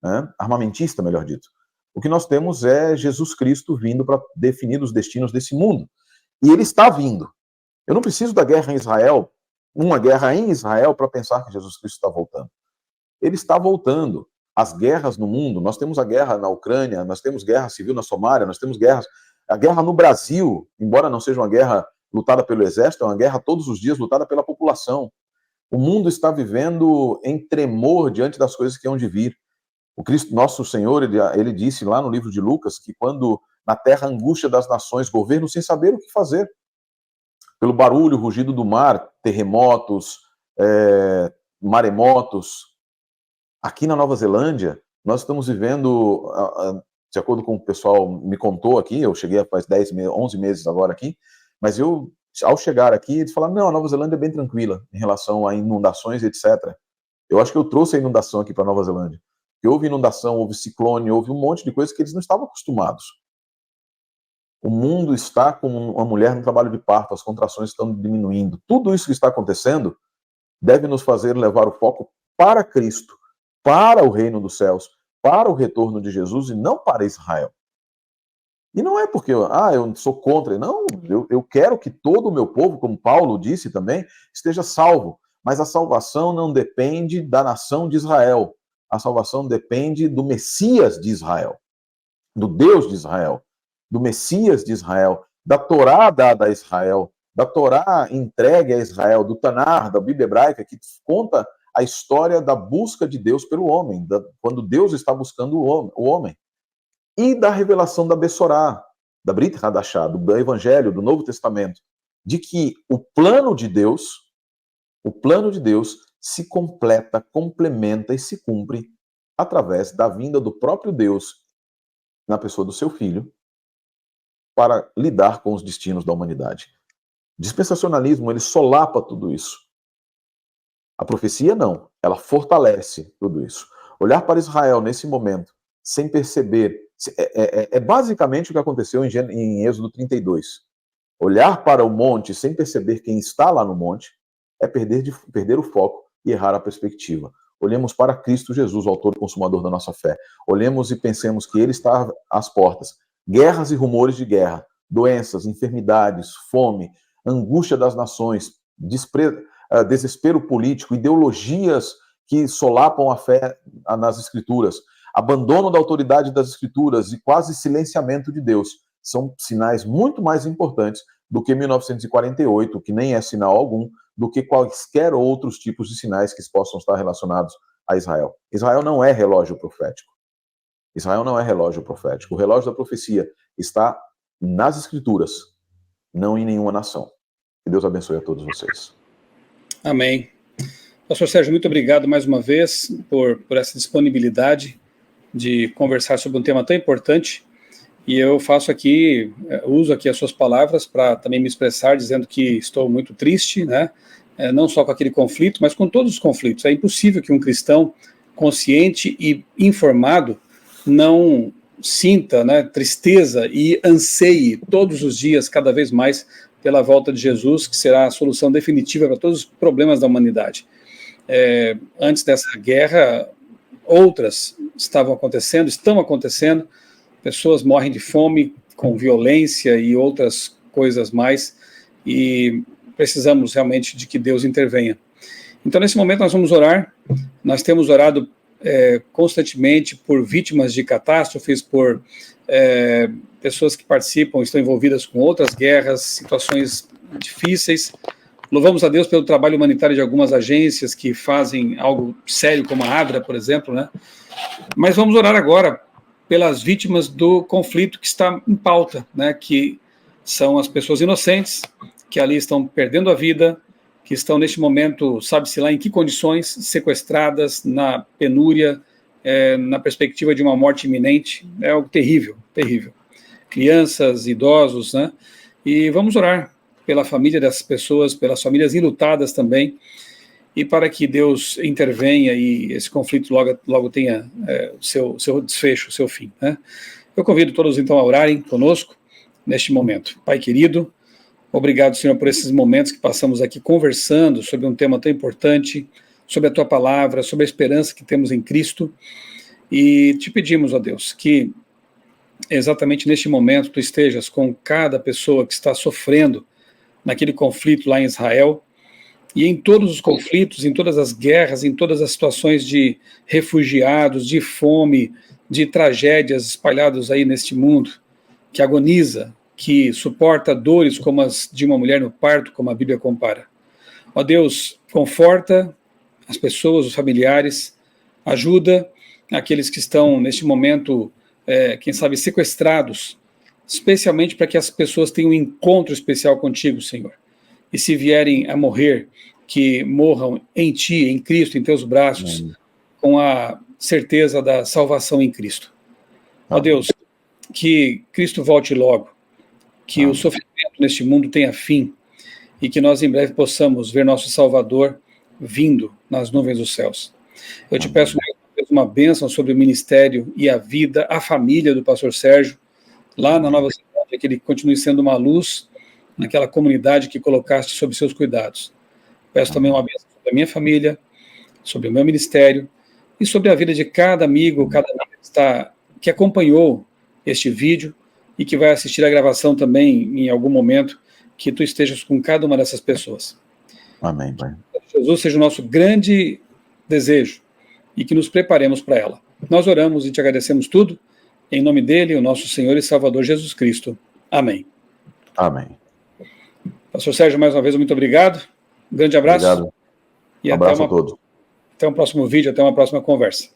Speaker 2: né? Armamentista, melhor dito. O que nós temos é Jesus Cristo vindo para definir os destinos desse mundo. E ele está vindo. Eu não preciso da guerra em Israel, uma guerra em Israel, para pensar que Jesus Cristo está voltando. Ele está voltando. As guerras no mundo, nós temos a guerra na Ucrânia, nós temos guerra civil na Somália, nós temos a guerra no Brasil, embora não seja uma guerra lutada pelo exército, é uma guerra todos os dias lutada pela população. O mundo está vivendo em tremor diante das coisas que hão de vir. O Cristo, nosso Senhor, ele disse lá no livro de Lucas que quando na terra angústia das nações, governos sem saber o que fazer, pelo barulho, rugido do mar, terremotos, maremotos. Aqui na Nova Zelândia, nós estamos vivendo de acordo com o pessoal me contou aqui, eu cheguei faz 11 meses agora aqui, mas eu, ao chegar aqui, eles falaram, não, a Nova Zelândia é bem tranquila em relação a inundações, etc. Eu acho que eu trouxe a inundação aqui para Nova Zelândia. Porque houve inundação, houve ciclone, houve um monte de coisas que eles não estavam acostumados. O mundo está como uma mulher no trabalho de parto, as contrações estão diminuindo. Tudo isso que está acontecendo deve nos fazer levar o foco para Cristo, para o reino dos céus, para o retorno de Jesus e não para Israel. E não é porque eu sou contra, não, eu quero que todo o meu povo, como Paulo disse também, esteja salvo. Mas a salvação não depende da nação de Israel. A salvação depende do Messias de Israel, do Deus de Israel, do Messias de Israel, da Torá dada a Israel, da Torá entregue a Israel, do Tanar, da Bíblia hebraica, que conta a história da busca de Deus pelo homem, quando Deus está buscando o homem. E da revelação da Bessorá, da Brit Hadashah, do Evangelho, do Novo Testamento, de que o plano de Deus se completa, complementa e se cumpre através da vinda do próprio Deus na pessoa do seu Filho para lidar com os destinos da humanidade. O dispensacionalismo, ele solapa tudo isso. A profecia não, ela fortalece tudo isso. Olhar para Israel nesse momento, sem perceber, é basicamente o que aconteceu em Êxodo 32. Olhar para o monte sem perceber quem está lá no monte é perder o foco e errar a perspectiva. Olhemos para Cristo Jesus, o autor e consumador da nossa fé. Olhemos e pensemos que Ele está às portas. Guerras e rumores de guerra, doenças, enfermidades, fome, angústia das nações, desespero político, ideologias que solapam a fé nas Escrituras, abandono da autoridade das Escrituras e quase silenciamento de Deus, são sinais muito mais importantes do que 1948, que nem é sinal algum, do que quaisquer outros tipos de sinais que possam estar relacionados a Israel. Israel não é relógio profético. Israel não é relógio profético. O relógio da profecia está nas Escrituras, não em nenhuma nação. Que Deus abençoe a todos vocês.
Speaker 1: Amém. Pastor Sérgio, muito obrigado mais uma vez por essa disponibilidade de conversar sobre um tema tão importante. E eu uso aqui as suas palavras para também me expressar, dizendo que estou muito triste, né? Não só com aquele conflito, mas com todos os conflitos. É impossível que um cristão consciente e informado não sinta, né, tristeza e anseie todos os dias, cada vez mais, pela volta de Jesus, que será a solução definitiva para todos os problemas da humanidade. Antes dessa guerra, outras estão acontecendo, pessoas morrem de fome, com violência e outras coisas mais, e precisamos realmente de que Deus intervenha. Então, nesse momento, nós vamos orar. Nós temos orado constantemente por vítimas de catástrofes, por pessoas que participam, estão envolvidas com outras guerras, situações difíceis. Louvamos a Deus pelo trabalho humanitário de algumas agências que fazem algo sério, como a ADRA, por exemplo, né? Mas vamos orar agora pelas vítimas do conflito que está em pauta, né? Que são as pessoas inocentes, que ali estão perdendo a vida, que estão neste momento, sabe-se lá em que condições, sequestradas, na penúria, na perspectiva de uma morte iminente. É algo terrível, terrível. Crianças, idosos, né? E vamos orar pela família dessas pessoas, pelas famílias enlutadas também, e para que Deus intervenha e esse conflito logo tenha seu desfecho, seu fim, né? Eu convido todos então a orarem conosco neste momento. Pai querido, obrigado, Senhor, por esses momentos que passamos aqui conversando sobre um tema tão importante, sobre a Tua palavra, sobre a esperança que temos em Cristo, e te pedimos, ó Deus, que exatamente neste momento Tu estejas com cada pessoa que está sofrendo naquele conflito lá em Israel, e em todos os conflitos, em todas as guerras, em todas as situações de refugiados, de fome, de tragédias espalhadas aí neste mundo, que agoniza, que suporta dores como as de uma mulher no parto, como a Bíblia compara. Ó Deus, conforta as pessoas, os familiares, ajuda aqueles que estão neste momento, quem sabe, sequestrados, especialmente para que as pessoas tenham um encontro especial contigo, Senhor. E se vierem a morrer, que morram em Ti, em Cristo, em Teus braços, com a certeza da salvação em Cristo. Ó Deus, que Cristo volte logo, que o sofrimento neste mundo tenha fim e que nós em breve possamos ver nosso Salvador vindo nas nuvens dos céus. Eu te peço uma bênção sobre o ministério e a vida, a família do pastor Sérgio, lá na Nova Cidade, que ele continue sendo uma luz naquela comunidade que colocaste sob seus cuidados. Peço também uma bênção sobre a minha família, sobre o meu ministério e sobre a vida de cada amigo, cada amiga que acompanhou este vídeo e que vai assistir a gravação também em algum momento, que tu estejas com cada uma dessas pessoas.
Speaker 2: Amém, Pai.
Speaker 1: Que Jesus seja o nosso grande desejo e que nos preparemos para ela. Nós oramos e te agradecemos tudo, em nome dele, o nosso Senhor e Salvador Jesus Cristo. Amém.
Speaker 2: Amém.
Speaker 1: Pastor Sérgio, mais uma vez, muito obrigado. Um grande abraço.
Speaker 2: Obrigado.
Speaker 1: E
Speaker 2: abraço a todos.
Speaker 1: Até um próximo vídeo, até uma próxima conversa.